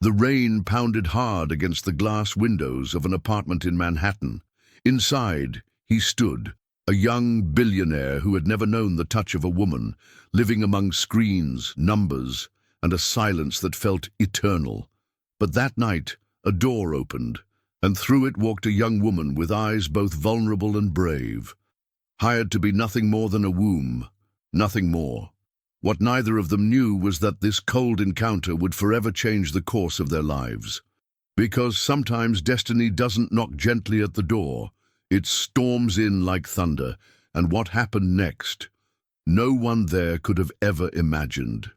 The rain pounded hard against the glass windows of an apartment in Manhattan. Inside, he stood, a young billionaire who had never known the touch of a woman, living among screens, numbers, and a silence that felt eternal. But that night, a door opened, and through it walked a young woman with eyes both vulnerable and brave, hired to be nothing more than a womb, nothing more. What neither of them knew was that this cold encounter would forever change the course of their lives. Because sometimes destiny doesn't knock gently at the door, it storms in like thunder, and what happened next, no one there could have ever imagined.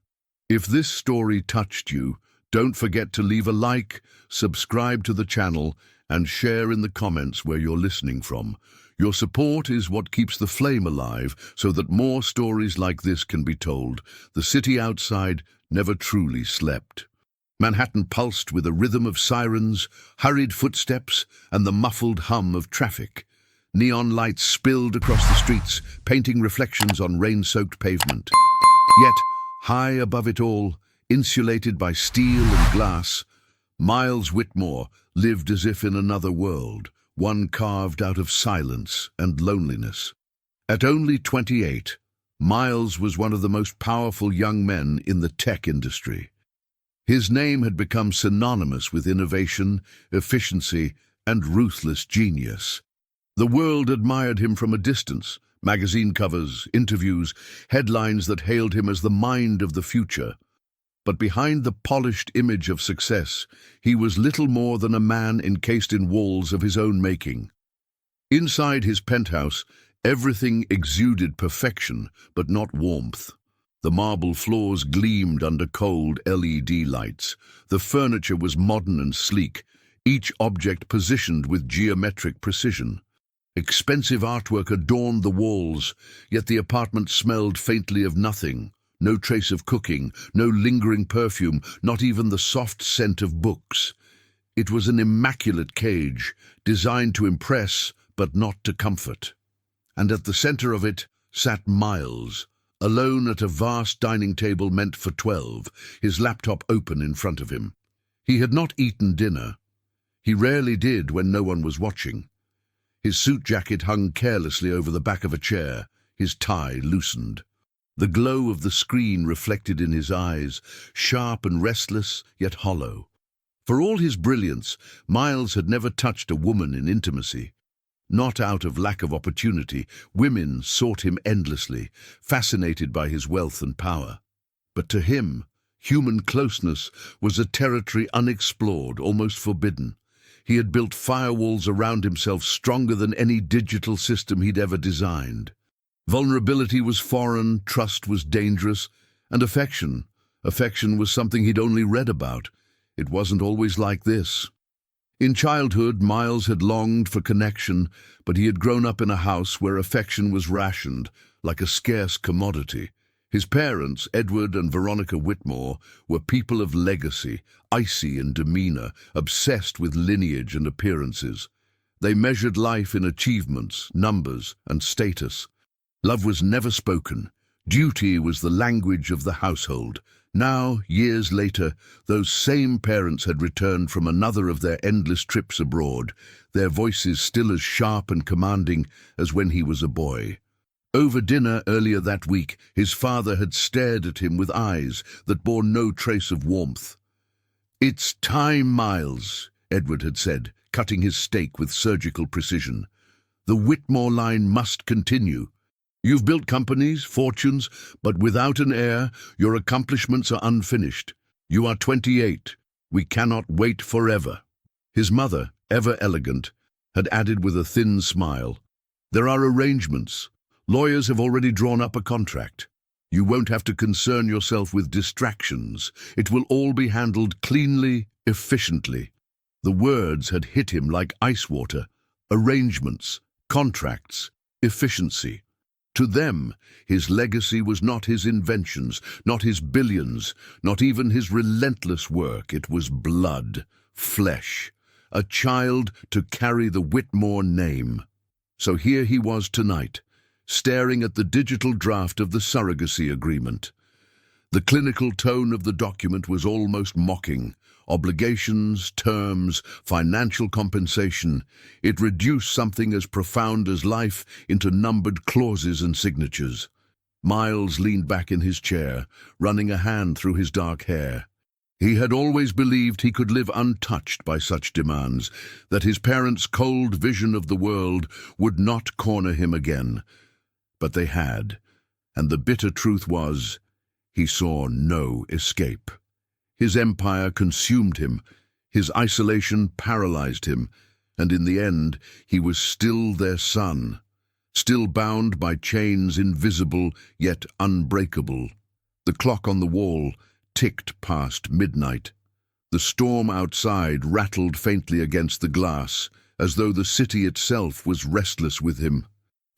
If this story touched you, don't forget to leave a like, subscribe to the channel, and share in the comments where you're listening from. Your support is what keeps the flame alive so that more stories like this can be told. The city outside never truly slept. Manhattan pulsed with a rhythm of sirens, hurried footsteps, and the muffled hum of traffic. Neon lights spilled across the streets, painting reflections on rain-soaked pavement. Yet, high above it all, insulated by steel and glass, Miles Whitmore lived as if in another world, one carved out of silence and loneliness. At only 28, Miles was one of the most powerful young men in the tech industry. His name had become synonymous with innovation, efficiency, and ruthless genius. The world admired him from a distance, magazine covers, interviews, headlines that hailed him as the mind of the future. But behind the polished image of success, he was little more than a man encased in walls of his own making. Inside his penthouse, everything exuded perfection, but not warmth. The marble floors gleamed under cold LED lights. The furniture was modern and sleek, each object positioned with geometric precision. Expensive artwork adorned the walls, yet the apartment smelled faintly of nothing. No trace of cooking, no lingering perfume, not even the soft scent of books. It was an immaculate cage, designed to impress, but not to comfort. And at the center of it sat Miles, alone at a vast dining table meant for 12, his laptop open in front of him. He had not eaten dinner. He rarely did when no one was watching. His suit jacket hung carelessly over the back of a chair, his tie loosened. The glow of the screen reflected in his eyes, sharp and restless, yet hollow. For all his brilliance, Miles had never touched a woman in intimacy. Not out of lack of opportunity, women sought him endlessly, fascinated by his wealth and power. But to him, human closeness was a territory unexplored, almost forbidden. He had built firewalls around himself stronger than any digital system he'd ever designed. Vulnerability was foreign, trust was dangerous, and affection was something he'd only read about. It wasn't always like this. In childhood, Miles had longed for connection, but he had grown up in a house where affection was rationed, like a scarce commodity. His parents, Edward and Veronica Whitmore, were people of legacy, icy in demeanor, obsessed with lineage and appearances. They measured life in achievements, numbers, and status. Love was never spoken. Duty was the language of the household. Now, years later, those same parents had returned from another of their endless trips abroad, their voices still as sharp and commanding as when he was a boy. Over dinner earlier that week, his father had stared at him with eyes that bore no trace of warmth. "It's time, Miles," Edward had said, cutting his steak with surgical precision. "The Whitmore line must continue. You've built companies, fortunes, but without an heir, your accomplishments are unfinished. You are 28. We cannot wait forever." His mother, ever elegant, had added with a thin smile, "There are arrangements. Lawyers have already drawn up a contract. You won't have to concern yourself with distractions. It will all be handled cleanly, efficiently." The words had hit him like ice water. Arrangements, contracts, efficiency. To them, his legacy was not his inventions, not his billions, not even his relentless work. It was blood, flesh, a child to carry the Whitmore name. So here he was tonight, staring at the digital draft of the surrogacy agreement. The clinical tone of the document was almost mocking. obligations, terms, financial compensation. It reduced something as profound as life into numbered clauses and signatures. Miles leaned back in his chair, running a hand through his dark hair. He had always believed he could live untouched by such demands, that his parents' cold vision of the world would not corner him again. But they had, and the bitter truth was, he saw no escape. His empire consumed him, his isolation paralyzed him, and in the end he was still their son, still bound by chains invisible yet unbreakable. The clock on the wall ticked past midnight. The storm outside rattled faintly against the glass, as though the city itself was restless with him.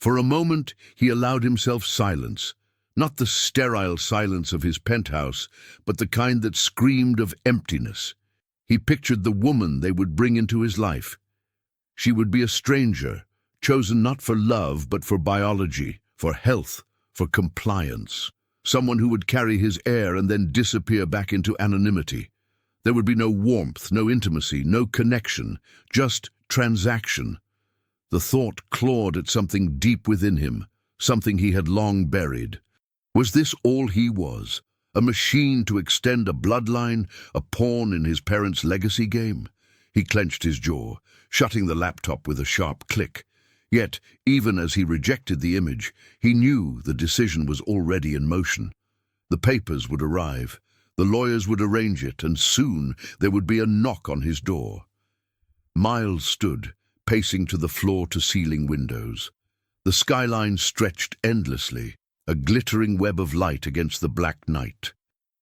For a moment he allowed himself silence, not the sterile silence of his penthouse, but the kind that screamed of emptiness. He pictured the woman they would bring into his life. She would be a stranger, chosen not for love but for biology, for health, for compliance. Someone who would carry his air and then disappear back into anonymity. There would be no warmth, no intimacy, no connection, just transaction. The thought clawed at something deep within him, something he had long buried. Was this all he was? A machine to extend a bloodline, a pawn in his parents' legacy game? He clenched his jaw, shutting the laptop with a sharp click. Yet, even as he rejected the image, he knew the decision was already in motion. The papers would arrive, the lawyers would arrange it, and soon there would be a knock on his door. Miles stood, pacing to the floor-to-ceiling windows. The skyline stretched endlessly, a glittering web of light against the black night.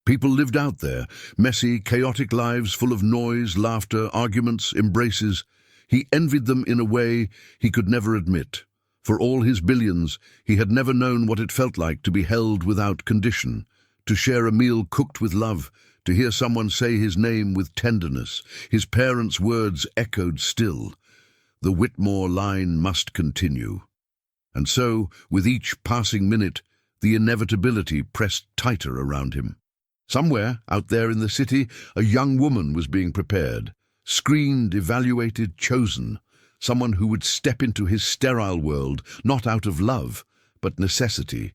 People lived out there, messy, chaotic lives full of noise, laughter, arguments, embraces. He envied them in a way he could never admit. For all his billions, he had never known what it felt like to be held without condition, to share a meal cooked with love, to hear someone say his name with tenderness. His parents' words echoed still. The Whitmore line must continue. And so, with each passing minute, the inevitability pressed tighter around him. Somewhere, out there in the city, a young woman was being prepared. Screened, evaluated, chosen, someone who would step into his sterile world, not out of love, but necessity.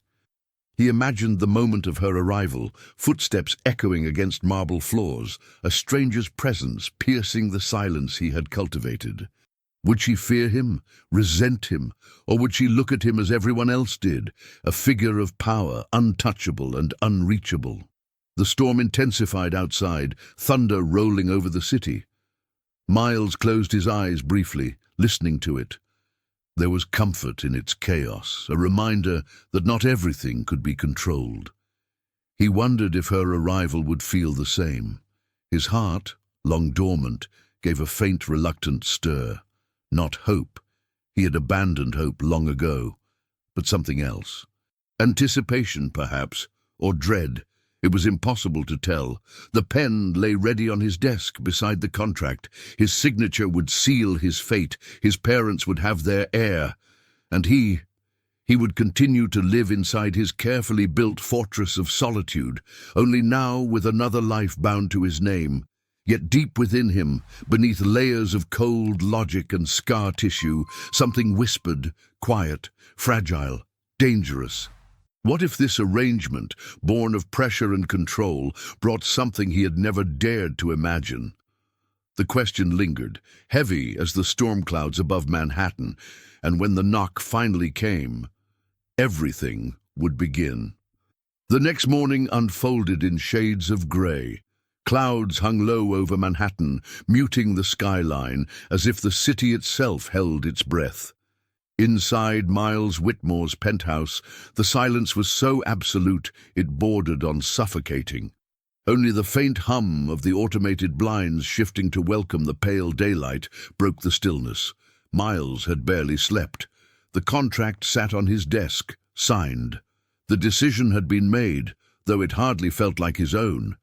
He imagined the moment of her arrival, footsteps echoing against marble floors, a stranger's presence piercing the silence he had cultivated. Would she fear him, resent him, or would she look at him as everyone else did, a figure of power, untouchable and unreachable? The storm intensified outside, thunder rolling over the city. Miles closed his eyes briefly, listening to it. There was comfort in its chaos, a reminder that not everything could be controlled. He wondered if her arrival would feel the same. His heart, long dormant, gave a faint, reluctant stir. Not hope. He had abandoned hope long ago, but something else. Anticipation, perhaps, or dread. It was impossible to tell. The pen lay ready on his desk beside the contract. His signature would seal his fate. His parents would have their heir. And he would continue to live inside his carefully built fortress of solitude, only now with another life bound to his name. Yet deep within him, beneath layers of cold logic and scar tissue, something whispered, quiet, fragile, dangerous. What if this arrangement, born of pressure and control, brought something he had never dared to imagine? The question lingered, heavy as the storm clouds above Manhattan, and when the knock finally came, everything would begin. The next morning unfolded in shades of grey. Clouds hung low over Manhattan, muting the skyline, as if the city itself held its breath. Inside Miles Whitmore's penthouse, the silence was so absolute it bordered on suffocating. Only the faint hum of the automated blinds shifting to welcome the pale daylight broke the stillness. Miles had barely slept. The contract sat on his desk, signed. The decision had been made, though it hardly felt like his own.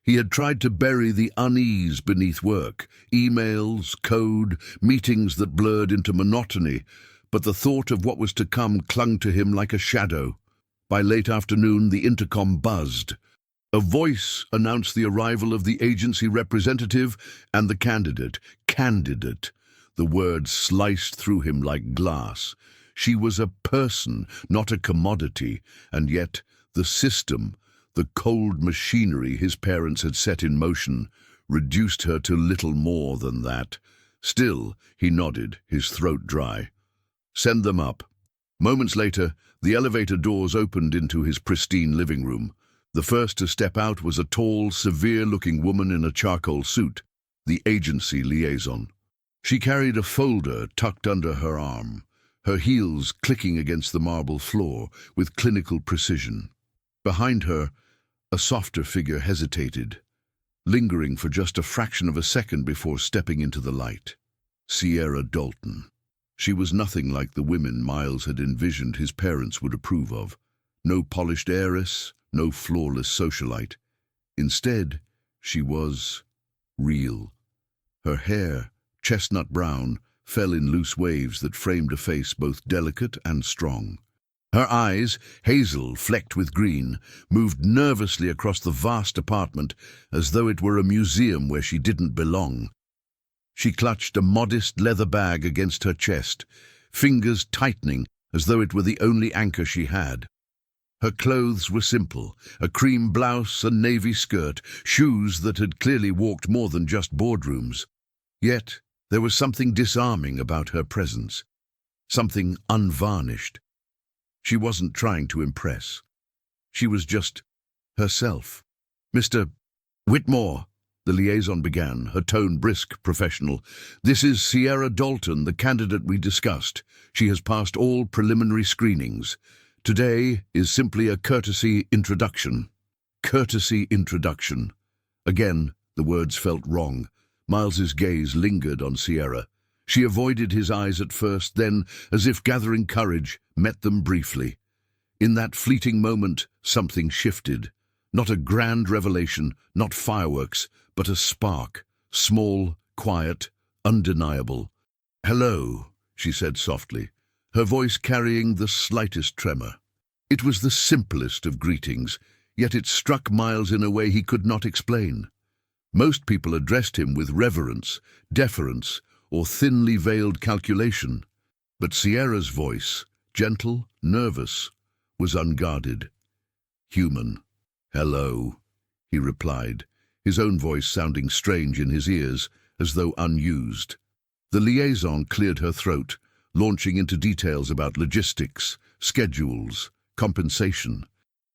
He had tried to bury the unease beneath work, emails, code, meetings that blurred into monotony, but the thought of what was to come clung to him like a shadow. By late afternoon, the intercom buzzed. A voice announced the arrival of the agency representative and the candidate. Candidate. The word sliced through him like glass. She was a person, not a commodity, and yet the system, the cold machinery his parents had set in motion, reduced her to little more than that. Still, he nodded, his throat dry. Send them up. Moments later, the elevator doors opened into his pristine living room. The first to step out was a tall, severe-looking woman in a charcoal suit, the agency liaison. She carried a folder tucked under her arm, her heels clicking against the marble floor with clinical precision. Behind her, a softer figure hesitated, lingering for just a fraction of a second before stepping into the light. Sierra Dalton. She was nothing like the women Miles had envisioned his parents would approve of. No polished heiress, no flawless socialite. Instead, she was real. Her hair, chestnut brown, fell in loose waves that framed a face both delicate and strong. Her eyes, hazel flecked with green, moved nervously across the vast apartment as though it were a museum where she didn't belong. She clutched a modest leather bag against her chest, fingers tightening as though it were the only anchor she had. Her clothes were simple, a cream blouse and navy skirt, shoes that had clearly walked more than just boardrooms. Yet there was something disarming about her presence, something unvarnished. She wasn't trying to impress. She was just herself. "Mr. Whitmore," the liaison began, her tone brisk, professional. "This is Sierra Dalton, the candidate we discussed. She has passed all preliminary screenings. Today is simply a courtesy introduction." Courtesy introduction. Again, the words felt wrong. Miles's gaze lingered on Sierra. She avoided his eyes at first, then, as if gathering courage, met them briefly. In that fleeting moment, something shifted. Not a grand revelation, not fireworks, but a spark. Small, quiet, undeniable. "Hello," she said softly, her voice carrying the slightest tremor. It was the simplest of greetings, yet it struck Miles in a way he could not explain. Most people addressed him with reverence, deference, or thinly veiled calculation. But Sierra's voice, gentle, nervous, was unguarded. Human. "Hello," he replied, his own voice sounding strange in his ears, as though unused. The liaison cleared her throat, launching into details about logistics, schedules, compensation.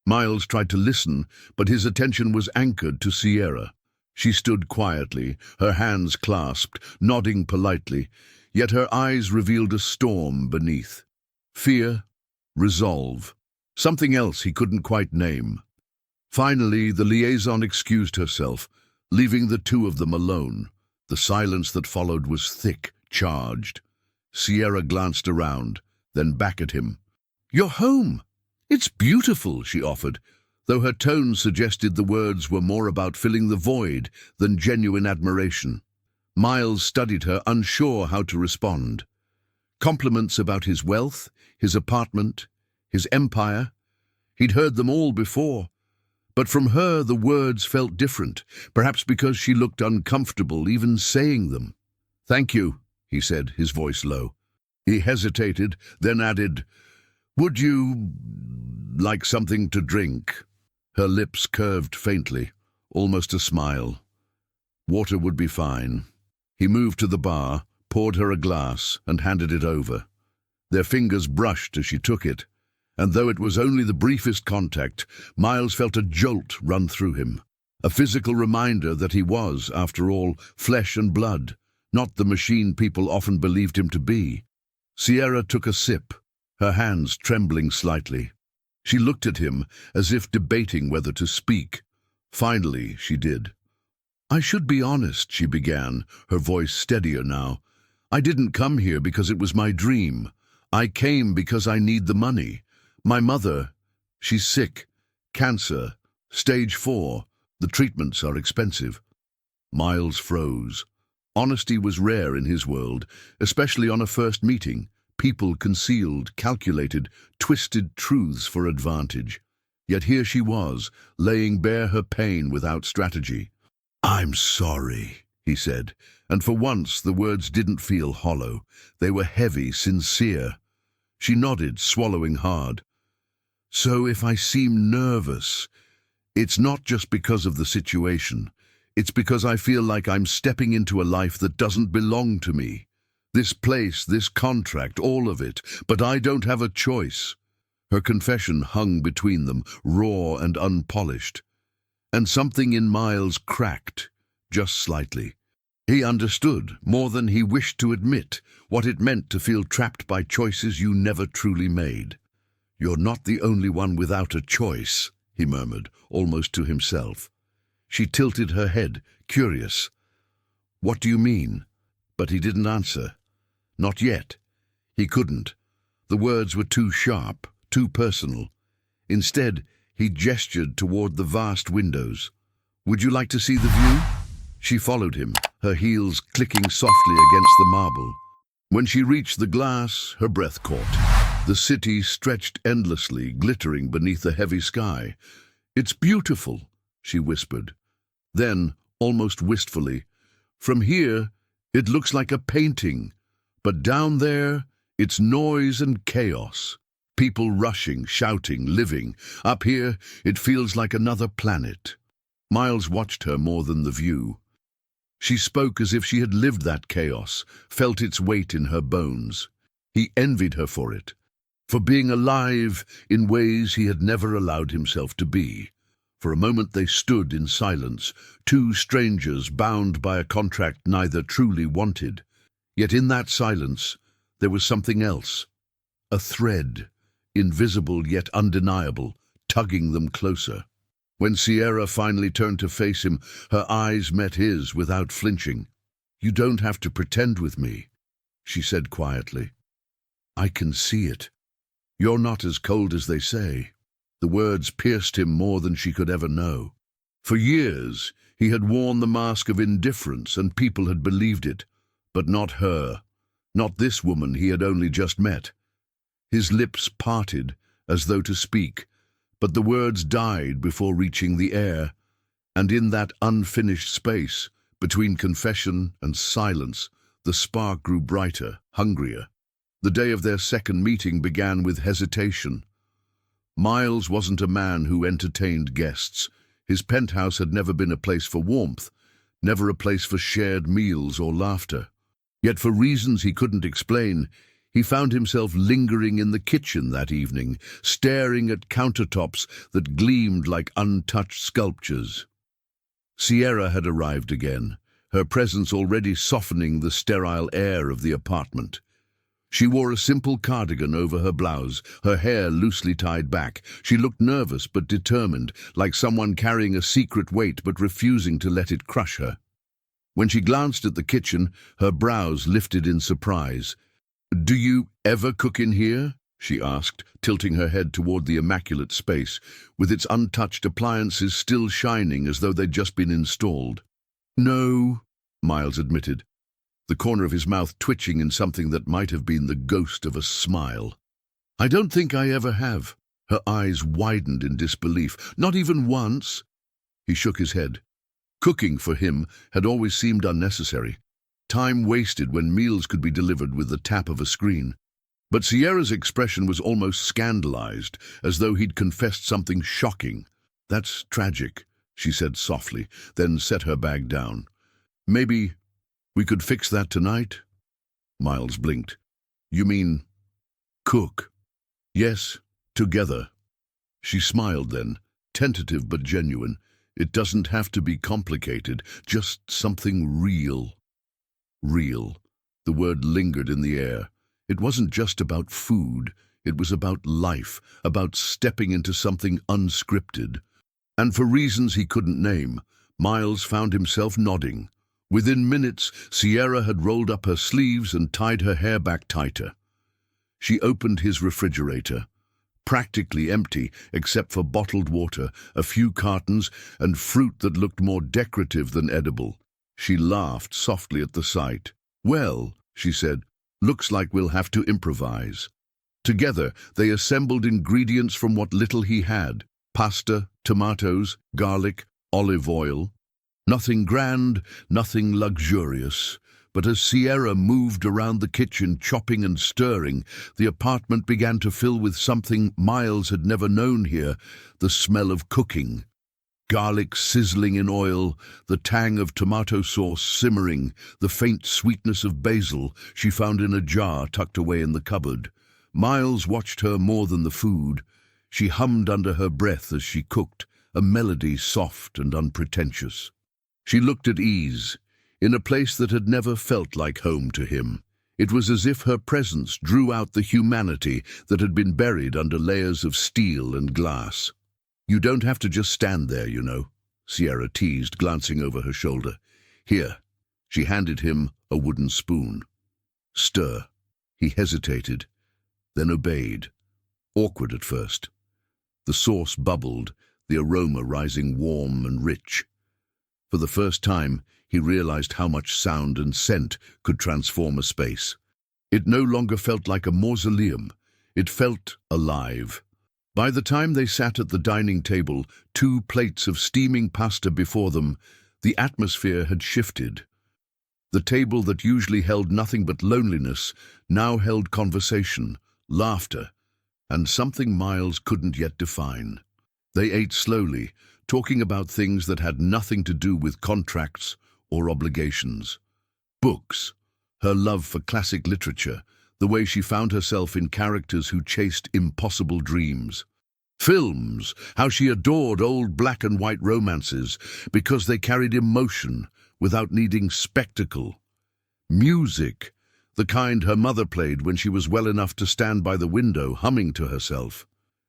Miles tried to listen, but his attention was anchored to Sierra. She stood quietly, her hands clasped, nodding politely, yet her eyes revealed a storm beneath. Fear, resolve, something else he couldn't quite name. Finally, the liaison excused herself, leaving the two of them alone. The silence that followed was thick, charged. Sierra glanced around, then back at him. "You're home! It's beautiful," she offered, though her tone suggested the words were more about filling the void than genuine admiration. Miles studied her, unsure how to respond. Compliments about his wealth, his apartment, his empire. He'd heard them all before. But from her the words felt different, perhaps because she looked uncomfortable even saying them. "Thank you," he said, his voice low. He hesitated, then added, "Would you like something to drink?" Her lips curved faintly, almost a smile. Water would be fine. He moved to the bar, poured her a glass, and handed it over. Their fingers brushed as she took it, and though it was only the briefest contact, Miles felt a jolt run through him. A physical reminder that he was, after all, flesh and blood, not the machine people often believed him to be. Sierra took a sip, her hands trembling slightly. She looked at him as if debating whether to speak. Finally, she did. "I should be honest," she began, her voice steadier now. "I didn't come here because it was my dream. I came because I need the money. My mother, she's sick. Cancer. Stage 4. The treatments are expensive." Miles froze. Honesty was rare in his world, especially on a first meeting. People concealed, calculated, twisted truths for advantage. Yet here she was, laying bare her pain without strategy. "I'm sorry," he said, and for once the words didn't feel hollow. They were heavy, sincere. She nodded, swallowing hard. "So if I seem nervous, it's not just because of the situation. It's because I feel like I'm stepping into a life that doesn't belong to me. This place, this contract, all of it, but I don't have a choice." Her confession hung between them, raw and unpolished. And something in Miles cracked, just slightly. He understood, more than he wished to admit, what it meant to feel trapped by choices you never truly made. "You're not the only one without a choice," he murmured, almost to himself. She tilted her head, curious. "What do you mean?" But he didn't answer. Not yet. He couldn't. The words were too sharp, too personal. Instead, he gestured toward the vast windows. "Would you like to see the view?" She followed him, her heels clicking softly against the marble. When she reached the glass, her breath caught. The city stretched endlessly, glittering beneath a heavy sky. "It's beautiful," she whispered. Then, almost wistfully, "From here, it looks like a painting. But down there, it's noise and chaos. People rushing, shouting, living. Up here, it feels like another planet." Miles watched her more than the view. She spoke as if she had lived that chaos, felt its weight in her bones. He envied her for it, for being alive in ways he had never allowed himself to be. For a moment they stood in silence, two strangers bound by a contract neither truly wanted. Yet in that silence, there was something else. A thread, invisible yet undeniable, tugging them closer. When Sierra finally turned to face him, her eyes met his without flinching. "You don't have to pretend with me," she said quietly. "I can see it. You're not as cold as they say." The words pierced him more than she could ever know. For years, he had worn the mask of indifference and people had believed it. But not her, not this woman he had only just met. His lips parted, as though to speak, but the words died before reaching the air, and in that unfinished space, between confession and silence, the spark grew brighter, hungrier. The day of their second meeting began with hesitation. Miles wasn't a man who entertained guests. His penthouse had never been a place for warmth, never a place for shared meals or laughter. Yet for reasons he couldn't explain, he found himself lingering in the kitchen that evening, staring at countertops that gleamed like untouched sculptures. Sierra had arrived again, her presence already softening the sterile air of the apartment. She wore a simple cardigan over her blouse, her hair loosely tied back. She looked nervous but determined, like someone carrying a secret weight but refusing to let it crush her. When she glanced at the kitchen, her brows lifted in surprise. "Do you ever cook in here?" she asked, tilting her head toward the immaculate space, with its untouched appliances still shining as though they'd just been installed. "No," Miles admitted, the corner of his mouth twitching in something that might have been the ghost of a smile. "I don't think I ever have." Her eyes widened in disbelief. "Not even once?" He shook his head. Cooking for him had always seemed unnecessary. Time wasted when meals could be delivered with the tap of a screen. But Sierra's expression was almost scandalized, as though he'd confessed something shocking. "That's tragic," she said softly, then set her bag down. "Maybe we could fix that tonight?" Miles blinked. "You mean cook?" "Yes, together." She smiled then, tentative but genuine. "It doesn't have to be complicated, just something real." Real. The word lingered in the air. It wasn't just about food. It was about life, about stepping into something unscripted. And for reasons he couldn't name, Miles found himself nodding. Within minutes, Sierra had rolled up her sleeves and tied her hair back tighter. She opened his refrigerator. Practically empty, except for bottled water, a few cartons, and fruit that looked more decorative than edible. She laughed softly at the sight. "Well," she said, "looks like we'll have to improvise." Together, they assembled ingredients from what little he had. Pasta, tomatoes, garlic, olive oil. Nothing grand, nothing luxurious. But as Sierra moved around the kitchen, chopping and stirring, the apartment began to fill with something Miles had never known here, the smell of cooking. Garlic sizzling in oil, the tang of tomato sauce simmering, the faint sweetness of basil she found in a jar tucked away in the cupboard. Miles watched her more than the food. She hummed under her breath as she cooked, a melody soft and unpretentious. She looked at ease, in a place that had never felt like home to him. It was as if her presence drew out the humanity that had been buried under layers of steel and glass. "You don't have to just stand there, you know," Sierra teased, glancing over her shoulder. "Here." She handed him a wooden spoon. "Stir." He hesitated, then obeyed, awkward at first. The sauce bubbled, the aroma rising warm and rich. For the first time, he realized how much sound and scent could transform a space. It no longer felt like a mausoleum. It felt alive. By the time they sat at the dining table, 2 plates of steaming pasta before them, the atmosphere had shifted. The table that usually held nothing but loneliness now held conversation, laughter, and something Miles couldn't yet define. They ate slowly, talking about things that had nothing to do with contracts or obligations. Books, her love for classic literature, the way she found herself in characters who chased impossible dreams. Films, how she adored old black and white romances because they carried emotion without needing spectacle. Music, the kind her mother played when she was well enough to stand by the window humming to herself.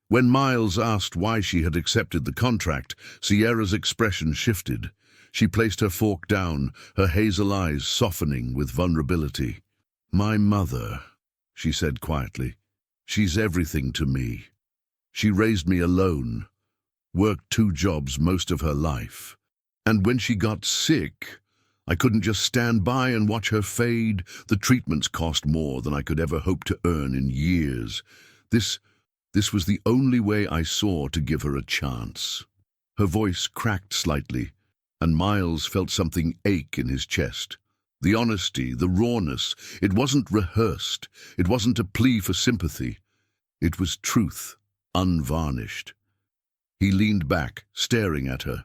When Miles asked why she had accepted the contract, Sierra's expression shifted. She placed her fork down, her hazel eyes softening with vulnerability. "My mother," she said quietly. "She's everything to me. She raised me alone, worked 2 jobs most of her life. And when she got sick, I couldn't just stand by and watch her fade. The treatments cost more than I could ever hope to earn in years. This was the only way I saw to give her a chance." Her voice cracked slightly, and Miles felt something ache in his chest. The honesty, the rawness, it wasn't rehearsed. It wasn't a plea for sympathy. It was truth, unvarnished. He leaned back, staring at her.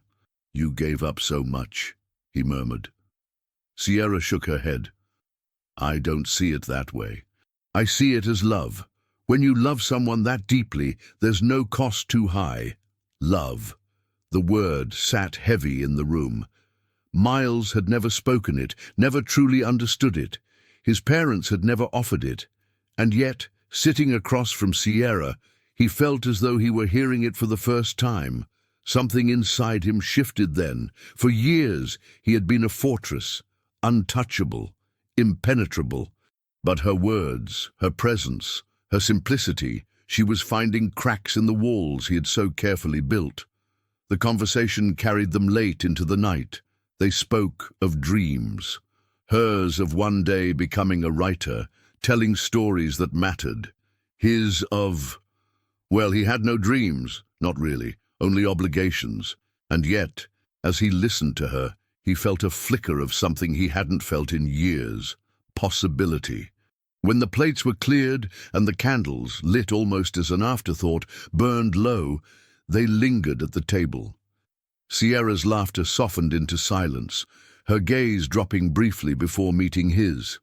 "You gave up so much," he murmured. Sierra shook her head. "I don't see it that way. I see it as love. When you love someone that deeply, there's no cost too high. Love." The word sat heavy in the room. Miles had never spoken it, never truly understood it. His parents had never offered it. And yet, sitting across from Sierra, he felt as though he were hearing it for the first time. Something inside him shifted then. For years, he had been a fortress, untouchable, impenetrable. But her words, her presence, her simplicity, she was finding cracks in the walls he had so carefully built. The conversation carried them late into the night. They spoke of dreams, hers of one day becoming a writer, telling stories that mattered. His of, well, he had no dreams, not really, only obligations. And yet, as he listened to her, he felt a flicker of something he hadn't felt in years, possibility. When the plates were cleared and the candles, lit almost as an afterthought, burned low, they lingered at the table. Sierra's laughter softened into silence, her gaze dropping briefly before meeting his.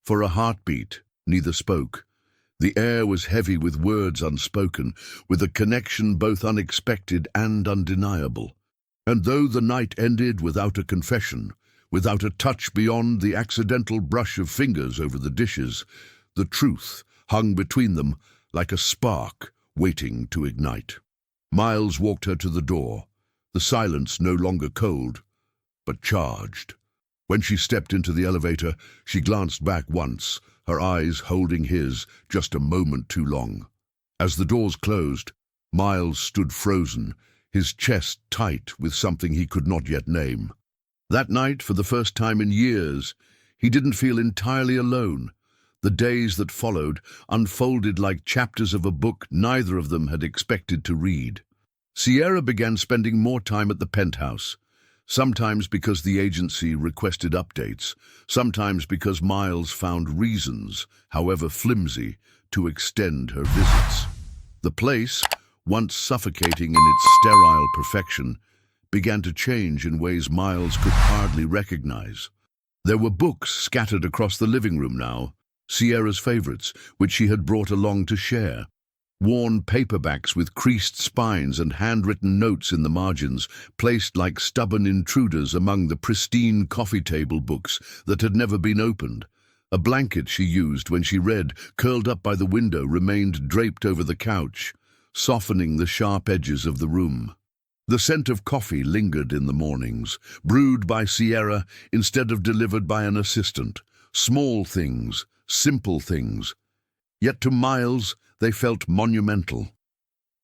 For a heartbeat, neither spoke. The air was heavy with words unspoken, with a connection both unexpected and undeniable. And though the night ended without a confession, without a touch beyond the accidental brush of fingers over the dishes, the truth hung between them like a spark waiting to ignite. Miles walked her to the door, the silence no longer cold, but charged. When she stepped into the elevator, she glanced back once, her eyes holding his just a moment too long. As the doors closed, Miles stood frozen, his chest tight with something he could not yet name. That night, for the first time in years, he didn't feel entirely alone. The days that followed unfolded like chapters of a book neither of them had expected to read. Sierra began spending more time at the penthouse, sometimes because the agency requested updates, sometimes because Miles found reasons, however flimsy, to extend her visits. The place, once suffocating in its sterile perfection, began to change in ways Miles could hardly recognize. There were books scattered across the living room now, Sierra's favorites, which she had brought along to share. Worn paperbacks with creased spines and handwritten notes in the margins, placed like stubborn intruders among the pristine coffee table books that had never been opened. A blanket she used when she read, curled up by the window, remained draped over the couch, softening the sharp edges of the room. The scent of coffee lingered in the mornings, brewed by Sierra instead of delivered by an assistant. Small things, simple things. Yet to Miles, they felt monumental.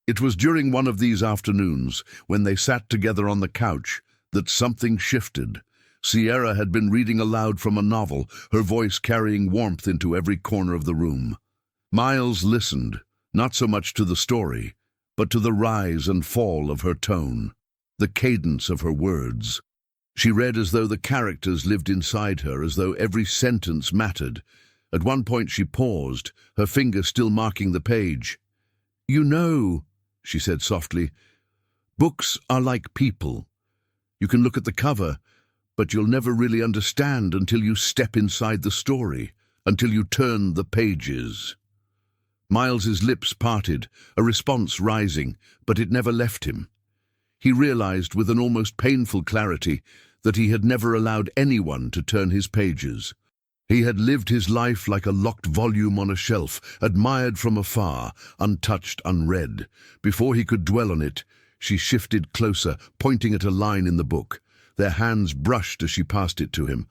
It was during one of these afternoons, when they sat together on the couch, that something shifted. Sierra had been reading aloud from a novel, her voice carrying warmth into every corner of the room. Miles listened, not so much to the story, but to the rise and fall of her tone, the cadence of her words. She read as though the characters lived inside her, as though every sentence mattered. At one point she paused, her finger still marking the page. "You know," she said softly, "books are like people. You can look at the cover, but you'll never really understand until you step inside the story, until you turn the pages." Miles's lips parted, a response rising, but it never left him. He realized with an almost painful clarity that he had never allowed anyone to turn his pages. He had lived his life like a locked volume on a shelf, admired from afar, untouched, unread. Before he could dwell on it, she shifted closer, pointing at a line in the book. Their hands brushed as she passed it to him.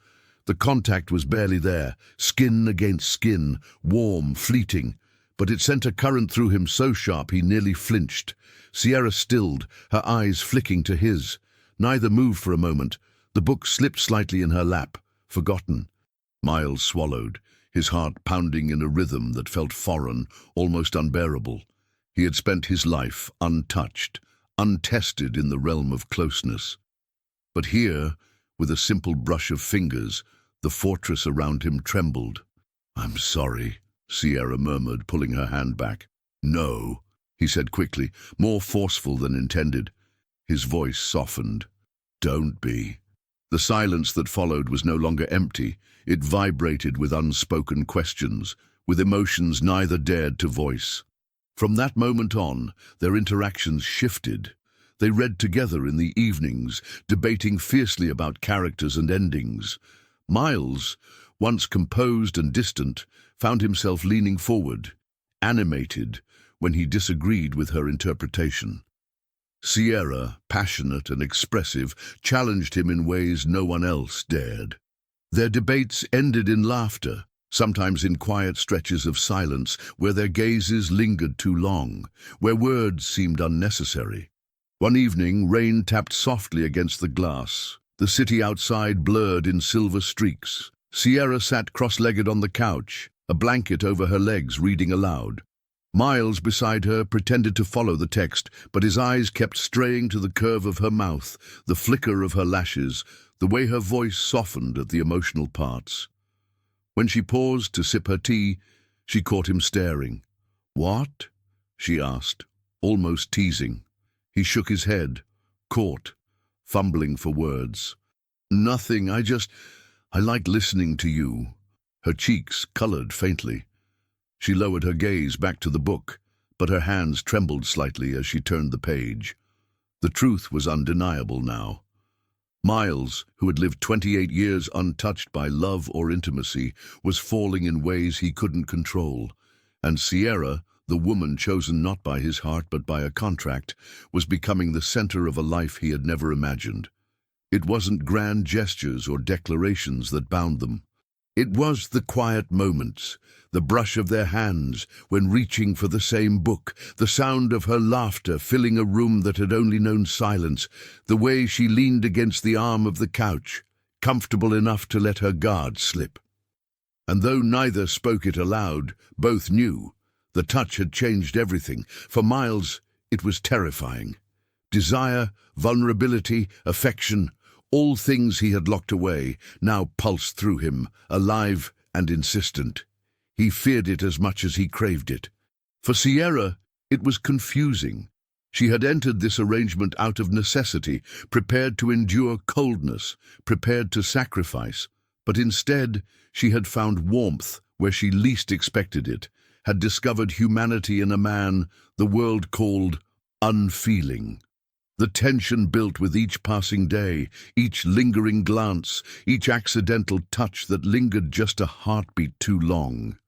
The contact was barely there, skin against skin, warm, fleeting, but it sent a current through him so sharp he nearly flinched. Sierra stilled, her eyes flicking to his. Neither moved for a moment. The book slipped slightly in her lap, forgotten. Miles swallowed, his heart pounding in a rhythm that felt foreign, almost unbearable. He had spent his life untouched, untested in the realm of closeness. But here, with a simple brush of fingers, the fortress around him trembled. "I'm sorry," Sierra murmured, pulling her hand back. "No," he said quickly, more forceful than intended. His voice softened. "Don't be." The silence that followed was no longer empty. It vibrated with unspoken questions, with emotions neither dared to voice. From that moment on, their interactions shifted. They read together in the evenings, debating fiercely about characters and endings. Miles, once composed and distant, found himself leaning forward, animated, when he disagreed with her interpretation. Sierra, passionate and expressive, challenged him in ways no one else dared. Their debates ended in laughter, sometimes in quiet stretches of silence where their gazes lingered too long, where words seemed unnecessary. One evening, rain tapped softly against the glass. The city outside blurred in silver streaks. Sierra sat cross-legged on the couch, a blanket over her legs, reading aloud. Miles beside her pretended to follow the text, but his eyes kept straying to the curve of her mouth, the flicker of her lashes, the way her voice softened at the emotional parts. When she paused to sip her tea, she caught him staring. "What?" she asked, almost teasing. He shook his head, caught, fumbling for words. "Nothing, I like listening to you." Her cheeks colored faintly. She lowered her gaze back to the book, but her hands trembled slightly as she turned the page. The truth was undeniable now. Miles, who had lived 28 years untouched by love or intimacy, was falling in ways he couldn't control. And Sierra, the woman chosen not by his heart but by a contract, was becoming the center of a life he had never imagined. It wasn't grand gestures or declarations that bound them. It was the quiet moments, the brush of their hands when reaching for the same book, the sound of her laughter filling a room that had only known silence, the way she leaned against the arm of the couch, comfortable enough to let her guard slip. And though neither spoke it aloud, both knew. The touch had changed everything. For Miles, it was terrifying. Desire, vulnerability, affection, all things he had locked away, now pulsed through him, alive and insistent. He feared it as much as he craved it. For Sierra, it was confusing. She had entered this arrangement out of necessity, prepared to endure coldness, prepared to sacrifice. But instead, she had found warmth where she least expected it, had discovered humanity in a man the world called unfeeling. The tension built with each passing day, each lingering glance, each accidental touch that lingered just a heartbeat too long.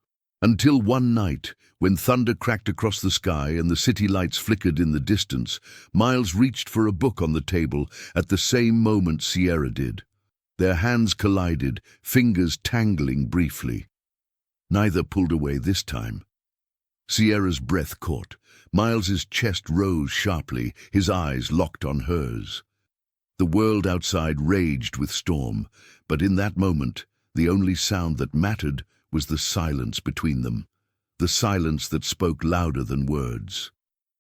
Until one night, when thunder cracked across the sky and the city lights flickered in the distance, Miles reached for a book on the table at the same moment Sierra did. Their hands collided, fingers tangling briefly. Neither pulled away this time. Sierra's breath caught. Miles's chest rose sharply, his eyes locked on hers. The world outside raged with storm, but in that moment, the only sound that mattered was the silence between them, the silence that spoke louder than words.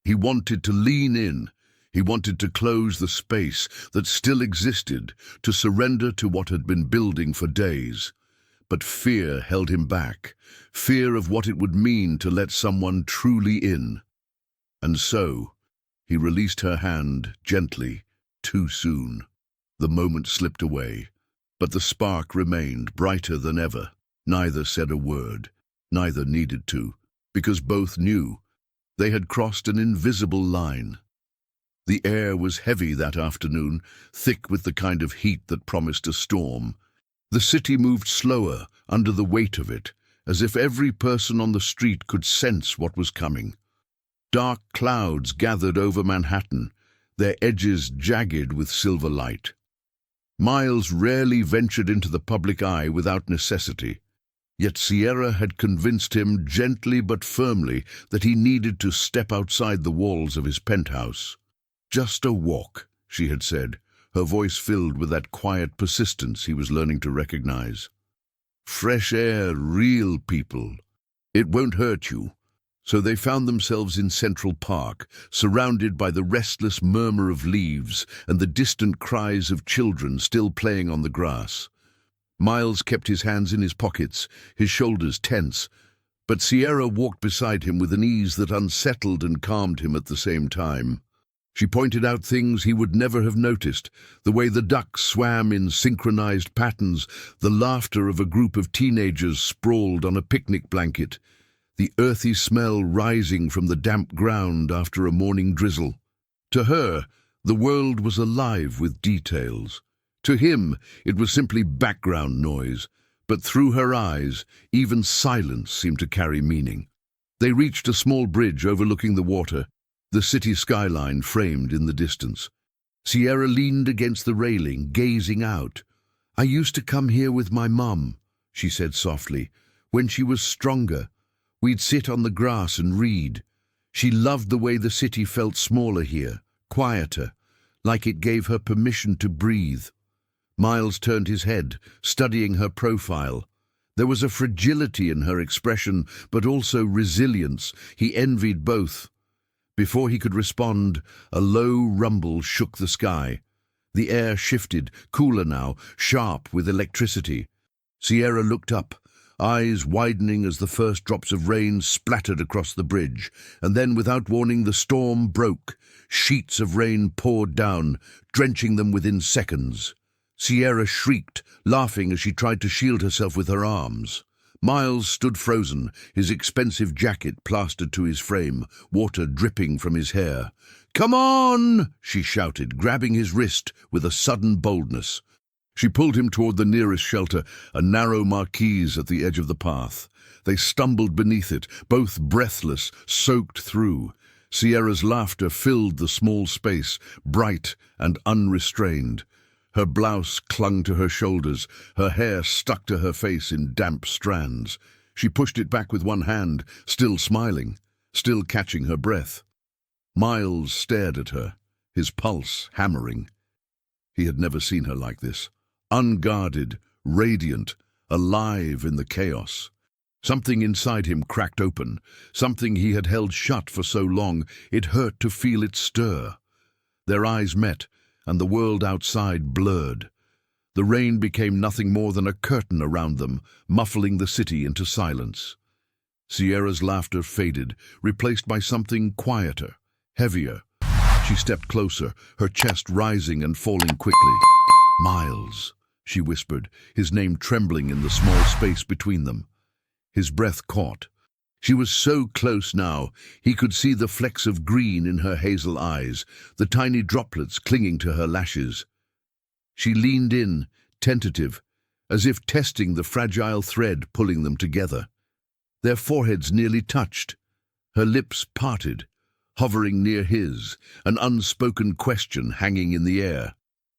He wanted to lean in. He wanted to close the space that still existed, to surrender to what had been building for days. But fear held him back, fear of what it would mean to let someone truly in. And so, he released her hand gently, too soon. The moment slipped away, but the spark remained brighter than ever. Neither said a word, neither needed to, because both knew they had crossed an invisible line. The air was heavy that afternoon, thick with the kind of heat that promised a storm. The city moved slower under the weight of it, as if every person on the street could sense what was coming. Dark clouds gathered over Manhattan, their edges jagged with silver light. Miles rarely ventured into the public eye without necessity. Yet Sierra had convinced him gently but firmly that he needed to step outside the walls of his penthouse. "Just a walk," she had said, her voice filled with that quiet persistence he was learning to recognize. "Fresh air, real people. It won't hurt you." So they found themselves in Central Park, surrounded by the restless murmur of leaves and the distant cries of children still playing on the grass. Miles kept his hands in his pockets, his shoulders tense, but Sierra walked beside him with an ease that unsettled and calmed him at the same time. She pointed out things he would never have noticed, the way the ducks swam in synchronized patterns, the laughter of a group of teenagers sprawled on a picnic blanket, the earthy smell rising from the damp ground after a morning drizzle. To her, the world was alive with details. To him, it was simply background noise, but through her eyes, even silence seemed to carry meaning. They reached a small bridge overlooking the water, the city skyline framed in the distance. Sierra leaned against the railing, gazing out. "I used to come here with my mum," she said softly, "when she was stronger. We'd sit on the grass and read. She loved the way the city felt smaller here, quieter, like it gave her permission to breathe." Miles turned his head, studying her profile. There was a fragility in her expression, but also resilience. He envied both. Before he could respond, a low rumble shook the sky. The air shifted, cooler now, sharp with electricity. Sierra looked up, eyes widening as the first drops of rain splattered across the bridge, and then, without warning, the storm broke. Sheets of rain poured down, drenching them within seconds. Sierra shrieked, laughing as she tried to shield herself with her arms. Miles stood frozen, his expensive jacket plastered to his frame, water dripping from his hair. "Come on!" she shouted, grabbing his wrist with a sudden boldness. She pulled him toward the nearest shelter, a narrow marquise at the edge of the path. They stumbled beneath it, both breathless, soaked through. Sierra's laughter filled the small space, bright and unrestrained. Her blouse clung to her shoulders, her hair stuck to her face in damp strands. She pushed it back with one hand, still smiling, still catching her breath. Miles stared at her, his pulse hammering. He had never seen her like this, unguarded, radiant, alive in the chaos. Something inside him cracked open, something he had held shut for so long it hurt to feel it stir. Their eyes met, and the world outside blurred. The rain became nothing more than a curtain around them, muffling the city into silence. Sierra's laughter faded, replaced by something quieter, heavier. She stepped closer, her chest rising and falling quickly. "Miles," she whispered, his name trembling in the small space between them. His breath caught. She was so close now, he could see the flecks of green in her hazel eyes, the tiny droplets clinging to her lashes. She leaned in, tentative, as if testing the fragile thread pulling them together. Their foreheads nearly touched. Her lips parted, hovering near his, an unspoken question hanging in the air.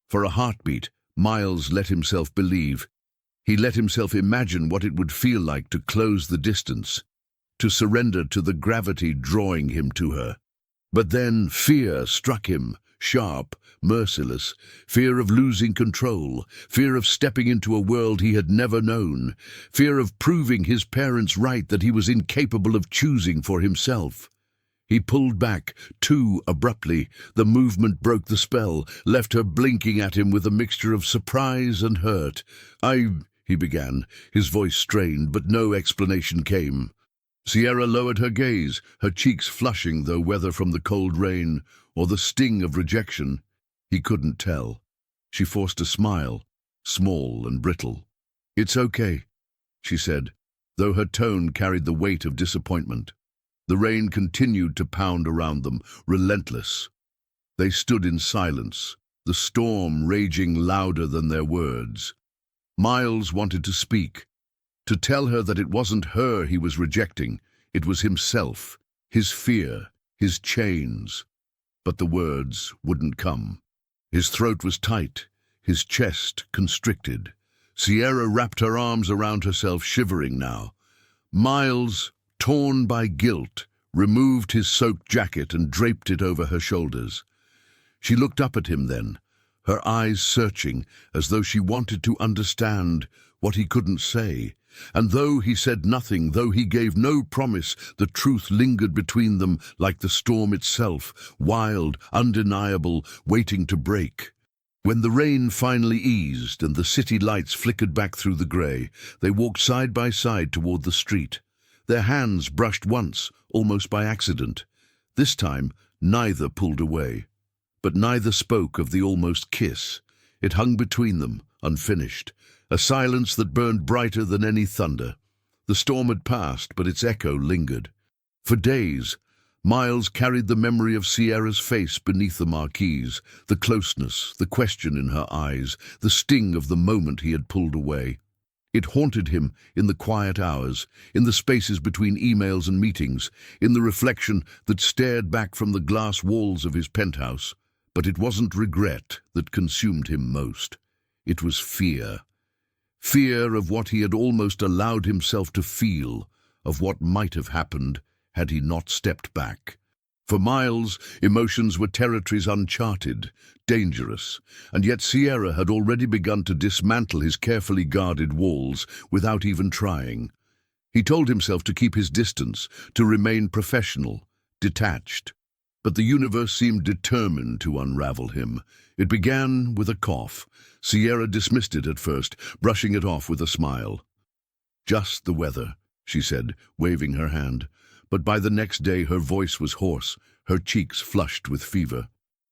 For a heartbeat, Miles let himself believe. He let himself imagine what it would feel like to close the distance, to surrender to the gravity drawing him to her. But then fear struck him, sharp, merciless, fear of losing control, fear of stepping into a world he had never known, fear of proving his parents right that he was incapable of choosing for himself. He pulled back, too abruptly. The movement broke the spell, left her blinking at him with a mixture of surprise and hurt. He began, his voice strained, but no explanation came. Sierra lowered her gaze, her cheeks flushing, though whether from the cold rain or the sting of rejection, he couldn't tell. She forced a smile, small and brittle. "It's okay," she said, though her tone carried the weight of disappointment. The rain continued to pound around them, relentless. They stood in silence, the storm raging louder than their words. Miles wanted to speak, to tell her that it wasn't her he was rejecting, it was himself, his fear, his chains. But the words wouldn't come. His throat was tight, his chest constricted. Sierra wrapped her arms around herself, shivering now. Miles, torn by guilt, removed his soaked jacket and draped it over her shoulders. She looked up at him then, her eyes searching, as though she wanted to understand what he couldn't say. And though he said nothing, though he gave no promise, the truth lingered between them like the storm itself, wild, undeniable, waiting to break. When the rain finally eased and the city lights flickered back through the grey, they walked side by side toward the street. Their hands brushed once, almost by accident. This time, neither pulled away. But neither spoke of the almost kiss. It hung between them, unfinished, a silence that burned brighter than any thunder. The storm had passed, but its echo lingered. For days, Miles carried the memory of Sierra's face beneath the marquise, the closeness, the question in her eyes, the sting of the moment he had pulled away. It haunted him in the quiet hours, in the spaces between emails and meetings, in the reflection that stared back from the glass walls of his penthouse. But it wasn't regret that consumed him most. It was fear. Fear of what he had almost allowed himself to feel, of what might have happened had he not stepped back. For Miles, emotions were territories uncharted, dangerous, and yet Sierra had already begun to dismantle his carefully guarded walls without even trying. He told himself to keep his distance, to remain professional, detached. But the universe seemed determined to unravel him. It began with a cough. Sierra dismissed it at first, brushing it off with a smile. "Just the weather," she said, waving her hand. But by the next day her voice was hoarse, her cheeks flushed with fever.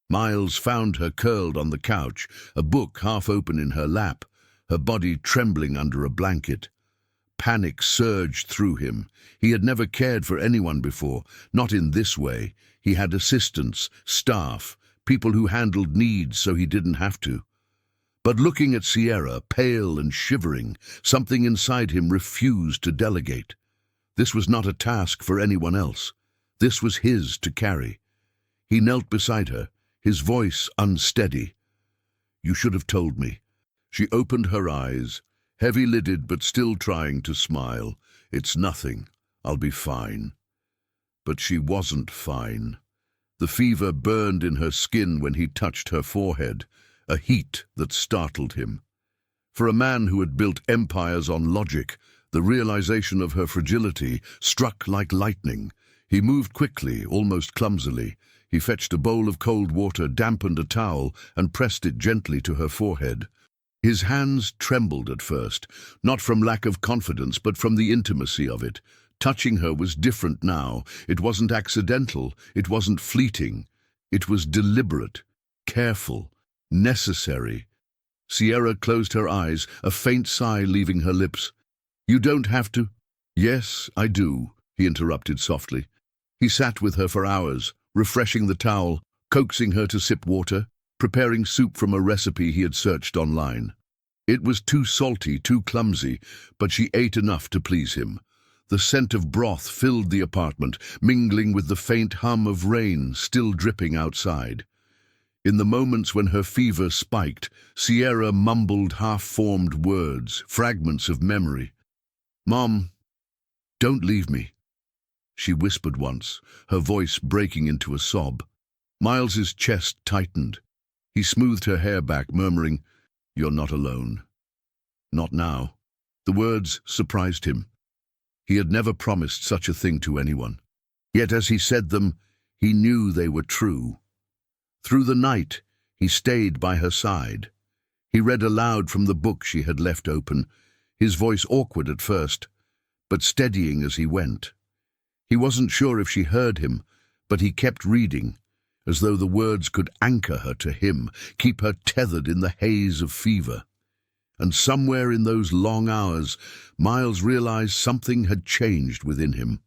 Miles found her curled on the couch, a book half open in her lap, her body trembling under a blanket. Panic surged through him. He had never cared for anyone before, not in this way. He had assistants, staff, people who handled needs so he didn't have to. But looking at Sierra, pale and shivering, something inside him refused to delegate. This was not a task for anyone else. This was his to carry. He knelt beside her, his voice unsteady. "You should have told me." She opened her eyes, heavy-lidded but still trying to smile. "It's nothing. I'll be fine." But she wasn't fine. The fever burned in her skin when he touched her forehead, a heat that startled him. For a man who had built empires on logic, the realization of her fragility struck like lightning. He moved quickly, almost clumsily. He fetched a bowl of cold water, dampened a towel, and pressed it gently to her forehead. His hands trembled at first, not from lack of confidence, but from the intimacy of it. Touching her was different now. It wasn't accidental, it wasn't fleeting. It was deliberate, careful, necessary. Sierra closed her eyes, a faint sigh leaving her lips. "You don't have to." "Yes, I do," he interrupted softly. He sat with her for hours, refreshing the towel, coaxing her to sip water, preparing soup from a recipe he had searched online. It was too salty, too clumsy, but she ate enough to please him. The scent of broth filled the apartment, mingling with the faint hum of rain still dripping outside. In the moments when her fever spiked, Sierra mumbled half-formed words, fragments of memory. "Mom, don't leave me," she whispered once, her voice breaking into a sob. Miles's chest tightened. He smoothed her hair back, murmuring, "You're not alone." Not now. The words surprised him. He had never promised such a thing to anyone. Yet as he said them, he knew they were true. Through the night, he stayed by her side. He read aloud from the book she had left open, his voice awkward at first, but steadying as he went. He wasn't sure if she heard him, but he kept reading, as though the words could anchor her to him, keep her tethered in the haze of fever. And somewhere in those long hours, Miles realized something had changed within him.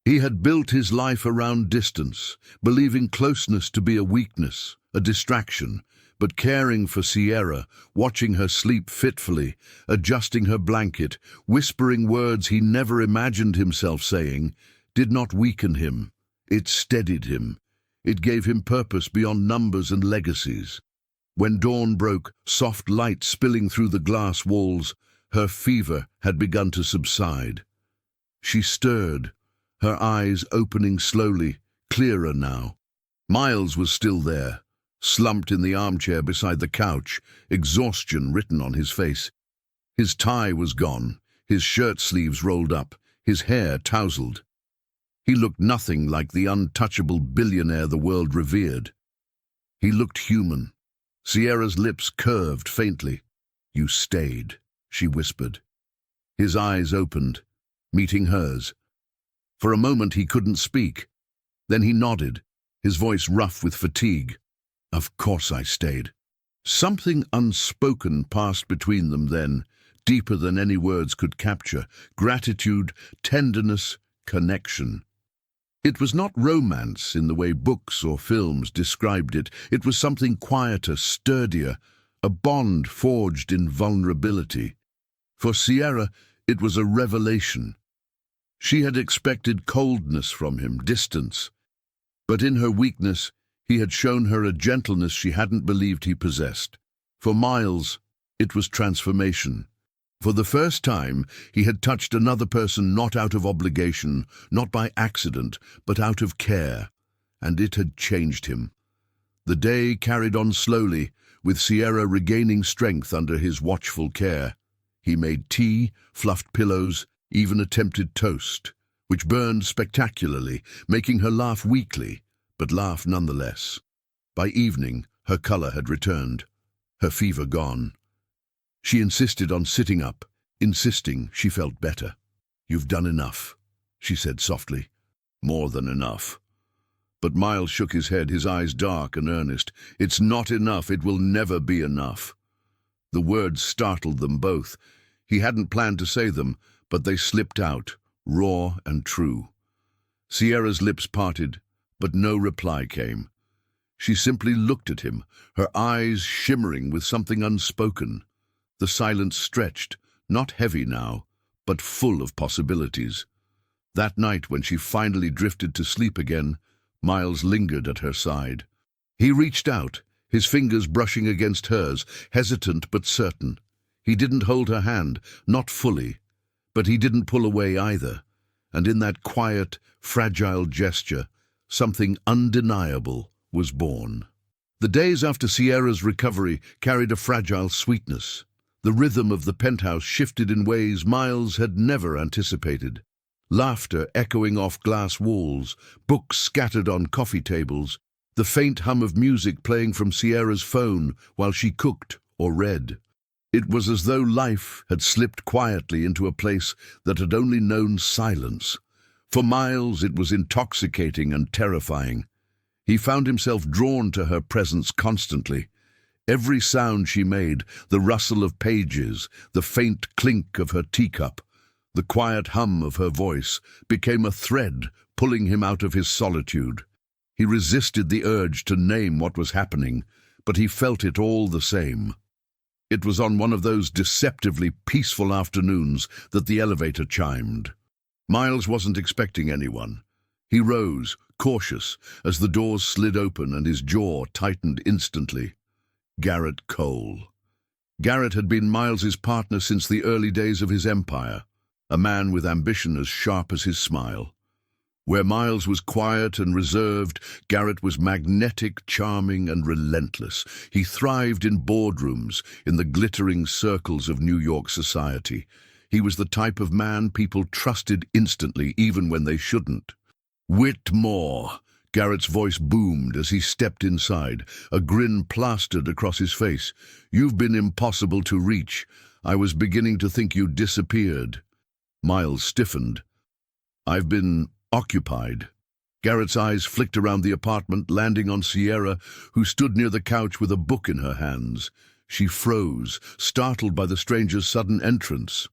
He had built his life around distance, believing closeness to be a weakness, a distraction, but caring for Sierra, watching her sleep fitfully, adjusting her blanket, whispering words he never imagined himself saying, did not weaken him. It steadied him. It gave him purpose beyond numbers and legacies. When dawn broke, soft light spilling through the glass walls, her fever had begun to subside. She stirred, her eyes opening slowly, clearer now. Miles was still there, slumped in the armchair beside the couch, exhaustion written on his face. His tie was gone, his shirt sleeves rolled up, his hair tousled. He looked nothing like the untouchable billionaire the world revered. He looked human. Sierra's lips curved faintly. "You stayed," she whispered. His eyes opened, meeting hers. For a moment he couldn't speak. Then he nodded, his voice rough with fatigue. "Of course I stayed." Something unspoken passed between them then, deeper than any words could capture. Gratitude, tenderness, connection. It was not romance in the way books or films described it. It was something quieter, sturdier, a bond forged in vulnerability. For Sierra, it was a revelation. She had expected coldness from him, distance. But in her weakness, he had shown her a gentleness she hadn't believed he possessed. For Miles, it was transformation. For the first time, he had touched another person not out of obligation, not by accident, but out of care, and it had changed him. The day carried on slowly, with Sierra regaining strength under his watchful care. He made tea, fluffed pillows, even attempted toast, which burned spectacularly, making her laugh weakly, but laugh nonetheless. By evening, her color had returned, her fever gone. She insisted on sitting up, insisting she felt better. "You've done enough," she said softly. "More than enough." But Miles shook his head, his eyes dark and earnest. "It's not enough. It will never be enough." The words startled them both. He hadn't planned to say them, but they slipped out, raw and true. Sierra's lips parted, but no reply came. She simply looked at him, her eyes shimmering with something unspoken. The silence stretched, not heavy now, but full of possibilities. That night, when she finally drifted to sleep again, Miles lingered at her side. He reached out, his fingers brushing against hers, hesitant but certain. He didn't hold her hand, not fully, but he didn't pull away either. And in that quiet, fragile gesture, something undeniable was born. The days after Sierra's recovery carried a fragile sweetness. The rhythm of the penthouse shifted in ways Miles had never anticipated. Laughter echoing off glass walls, books scattered on coffee tables, the faint hum of music playing from Sierra's phone while she cooked or read. It was as though life had slipped quietly into a place that had only known silence. For Miles, it was intoxicating and terrifying. He found himself drawn to her presence constantly. Every sound she made, the rustle of pages, the faint clink of her teacup, the quiet hum of her voice, became a thread pulling him out of his solitude. He resisted the urge to name what was happening, but he felt it all the same. It was on one of those deceptively peaceful afternoons that the elevator chimed. Miles wasn't expecting anyone. He rose, cautious, as the doors slid open and his jaw tightened instantly. Garrett Cole. Garrett had been Miles's partner since the early days of his empire, a man with ambition as sharp as his smile. Where Miles was quiet and reserved, Garrett was magnetic, charming, and relentless. He thrived in boardrooms, in the glittering circles of New York society. He was the type of man people trusted instantly, even when they shouldn't. Whitmore! Garrett's voice boomed as he stepped inside, a grin plastered across his face. "You've been impossible to reach. I was beginning to think you'd disappeared." Miles stiffened. "I've been occupied." Garrett's eyes flicked around the apartment, landing on Sierra, who stood near the couch with a book in her hands. She froze, startled by the stranger's sudden entrance.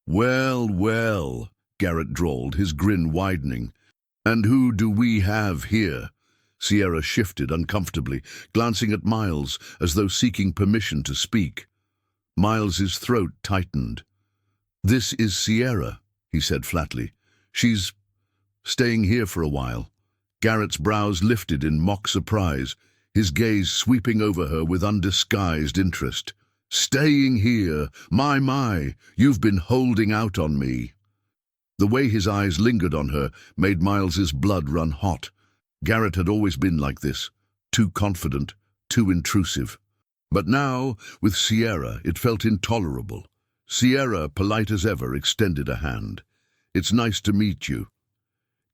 "Well, well," Garrett drawled, his grin widening. "And who do we have here?" Sierra shifted uncomfortably, glancing at Miles as though seeking permission to speak. Miles's throat tightened. "This is Sierra," he said flatly. "She's staying here for a while." Garrett's brows lifted in mock surprise, his gaze sweeping over her with undisguised interest. "Staying here? My, you've been holding out on me." The way his eyes lingered on her made Miles's blood run hot. Garrett had always been like this, too confident, too intrusive. But now, with Sierra, it felt intolerable. Sierra, polite as ever, extended a hand. "It's nice to meet you."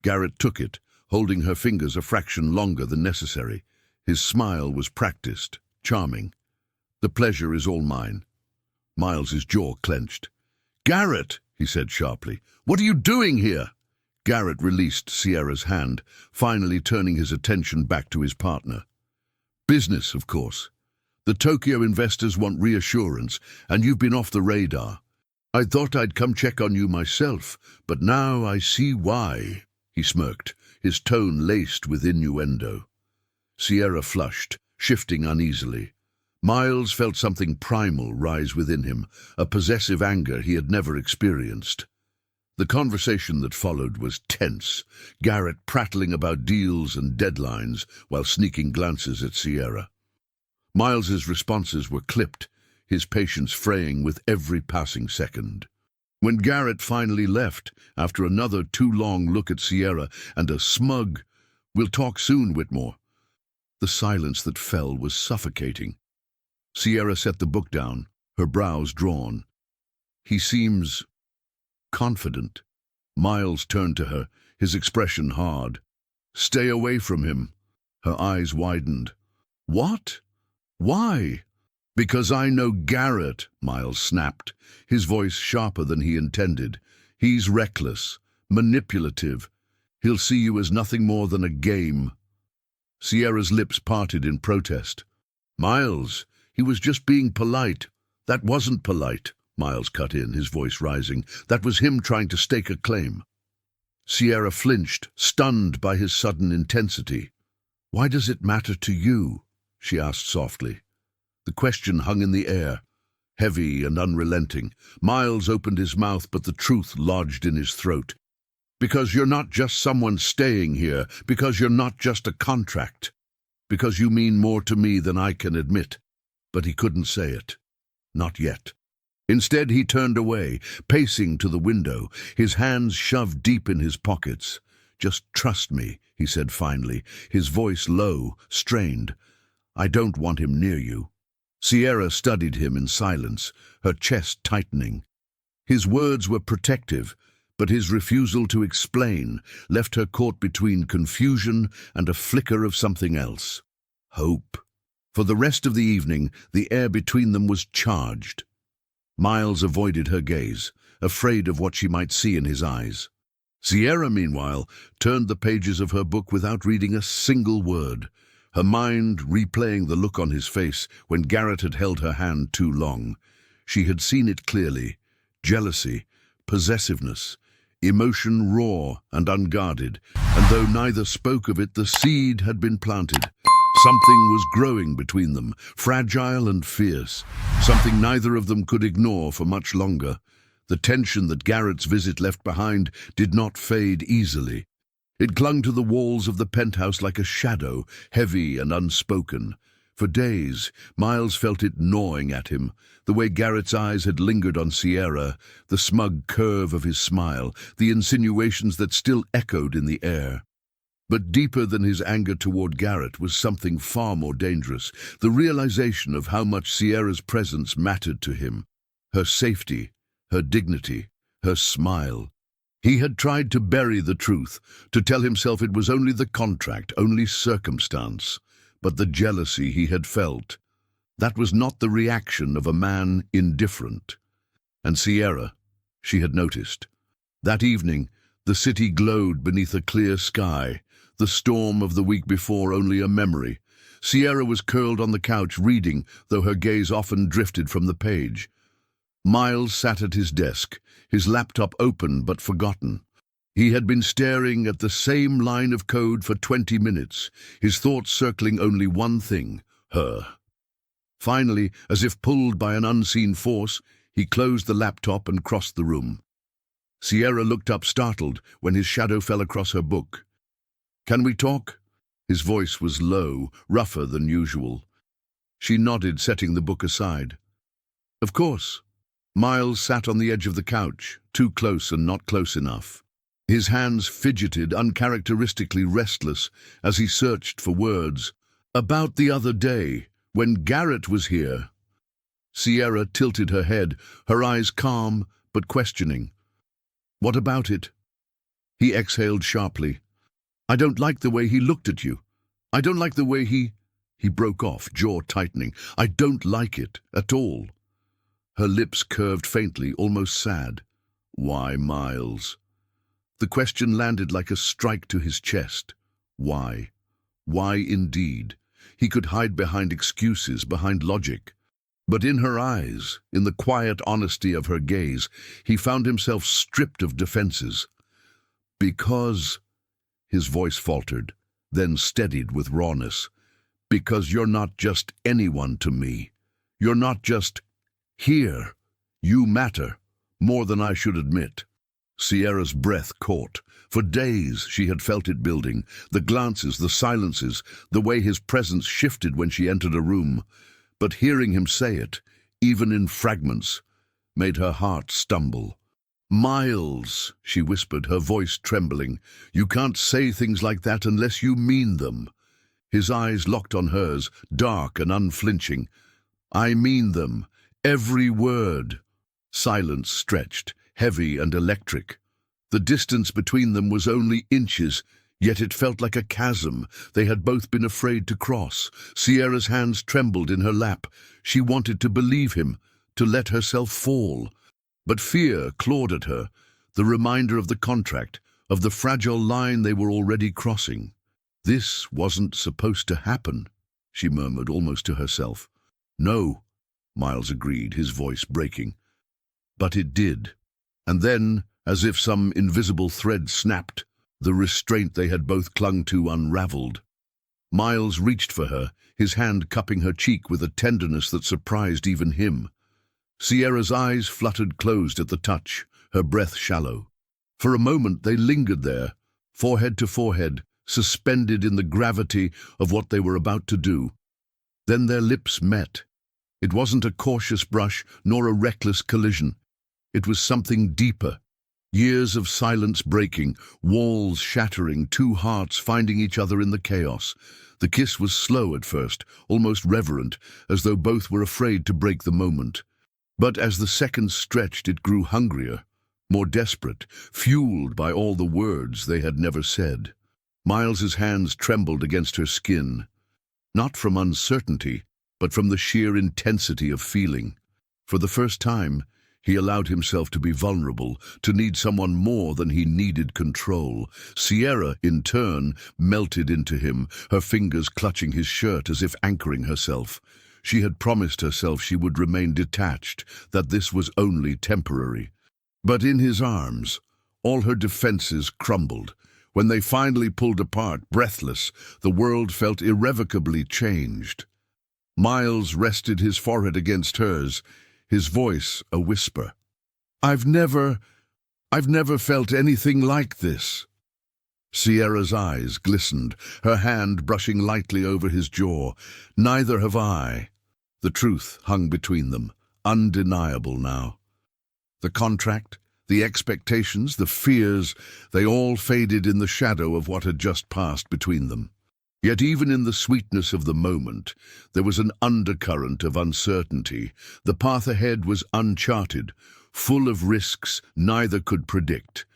Garrett took it, holding her fingers a fraction longer than necessary. His smile was practiced, charming. "The pleasure is all mine." Miles's jaw clenched. "Garrett!" he said sharply. "What are you doing here?" Garrett released Sierra's hand, finally turning his attention back to his partner. "Business, of course. The Tokyo investors want reassurance, and you've been off the radar. I thought I'd come check on you myself, but now I see why." He smirked, his tone laced with innuendo. Sierra flushed, shifting uneasily. Miles felt something primal rise within him, a possessive anger he had never experienced. The conversation that followed was tense, Garrett prattling about deals and deadlines while sneaking glances at Sierra. Miles's responses were clipped, his patience fraying with every passing second. When Garrett finally left, after another too long look at Sierra and a smug, "We'll talk soon, Whitmore," the silence that fell was suffocating. Sierra set the book down, her brows drawn. "He seems confident." Miles turned to her, his expression hard. "Stay away from him." Her eyes widened. "What? Why?" "Because I know Garrett," Miles snapped, his voice sharper than he intended. "He's reckless, manipulative. He'll see you as nothing more than a game." Sierra's lips parted in protest. "Miles, he was just being polite." "That wasn't polite," Miles cut in, his voice rising. "That was him trying to stake a claim." Sierra flinched, stunned by his sudden intensity. "Why does it matter to you?" she asked softly. The question hung in the air, heavy and unrelenting. Miles opened his mouth, but the truth lodged in his throat. "Because you're not just someone staying here, because you're not just a contract, because you mean more to me than I can admit." But he couldn't say it. Not yet. Instead, he turned away, pacing to the window, his hands shoved deep in his pockets. "Just trust me," he said finally, his voice low, strained. "I don't want him near you." Sierra studied him in silence, her chest tightening. His words were protective, but his refusal to explain left her caught between confusion and a flicker of something else. Hope. For the rest of the evening, the air between them was charged. Miles avoided her gaze, afraid of what she might see in his eyes. Sierra, meanwhile, turned the pages of her book without reading a single word, her mind replaying the look on his face when Garrett had held her hand too long. She had seen it clearly: jealousy, possessiveness, emotion raw and unguarded, and though neither spoke of it, the seed had been planted. Something was growing between them, fragile and fierce, something neither of them could ignore for much longer. The tension that Garrett's visit left behind did not fade easily. It clung to the walls of the penthouse like a shadow, heavy and unspoken. For days, Miles felt it gnawing at him, the way Garrett's eyes had lingered on Sierra, the smug curve of his smile, the insinuations that still echoed in the air. But deeper than his anger toward Garrett was something far more dangerous, the realization of how much Sierra's presence mattered to him. Her safety, her dignity, her smile. He had tried to bury the truth, to tell himself it was only the contract, only circumstance. But the jealousy he had felt, that was not the reaction of a man indifferent. And Sierra, she had noticed. That evening, the city glowed beneath a clear sky, the storm of the week before only a memory. Sierra was curled on the couch reading, though her gaze often drifted from the page. Miles sat at his desk, his laptop open but forgotten. He had been staring at the same line of code for 20 minutes, his thoughts circling only one thing: her. Finally, as if pulled by an unseen force, he closed the laptop and crossed the room. Sierra looked up startled when his shadow fell across her book. "Can we talk?" His voice was low, rougher than usual. She nodded, setting the book aside. "Of course." Miles sat on the edge of the couch, too close and not close enough. His hands fidgeted, uncharacteristically restless, as he searched for words. "About the other day, when Garrett was here." Sierra tilted her head, her eyes calm but questioning. "What about it?" He exhaled sharply. "I don't like the way he looked at you. I don't like the way he—" He broke off, jaw tightening. "I don't like it at all." Her lips curved faintly, almost sad. "Why, Miles?" The question landed like a strike to his chest. Why? Why indeed? He could hide behind excuses, behind logic. But in her eyes, in the quiet honesty of her gaze, he found himself stripped of defenses. "Because," his voice faltered, then steadied with rawness, "because you're not just anyone to me. You're not just here. You matter, more than I should admit." Sierra's breath caught. For days she had felt it building, the glances, the silences, the way his presence shifted when she entered a room. But hearing him say it, even in fragments, made her heart stumble. "Miles," she whispered, her voice trembling, "you can't say things like that unless you mean them." His eyes locked on hers, dark and unflinching. "I mean them, every word." Silence stretched, heavy and electric. The distance between them was only inches, yet it felt like a chasm they had both been afraid to cross. Sierra's hands trembled in her lap. She wanted to believe him, to let herself fall. But fear clawed at her, the reminder of the contract, of the fragile line they were already crossing. "This wasn't supposed to happen," she murmured almost to herself. "No," Miles agreed, his voice breaking. "But it did." And then, as if some invisible thread snapped, the restraint they had both clung to unraveled. Miles reached for her, his hand cupping her cheek with a tenderness that surprised even him. Sierra's eyes fluttered closed at the touch, her breath shallow. For a moment they lingered there, forehead to forehead, suspended in the gravity of what they were about to do. Then their lips met. It wasn't a cautious brush, nor a reckless collision. It was something deeper. Years of silence breaking, walls shattering, two hearts finding each other in the chaos. The kiss was slow at first, almost reverent, as though both were afraid to break the moment. But as the seconds stretched, it grew hungrier, more desperate, fueled by all the words they had never said. Miles's hands trembled against her skin, not from uncertainty, but from the sheer intensity of feeling. For the first time, he allowed himself to be vulnerable, to need someone more than he needed control. Sierra, in turn, melted into him, her fingers clutching his shirt as if anchoring herself. She had promised herself she would remain detached, that this was only temporary. But in his arms, all her defenses crumbled. When they finally pulled apart, breathless, the world felt irrevocably changed. Miles rested his forehead against hers, his voice a whisper. I've never felt anything like this." Sierra's eyes glistened, her hand brushing lightly over his jaw. "Neither have I." The truth hung between them, undeniable now. The contract, the expectations, the fears, they all faded in the shadow of what had just passed between them. Yet even in the sweetness of the moment, there was an undercurrent of uncertainty. The path ahead was uncharted, full of risks neither could predict.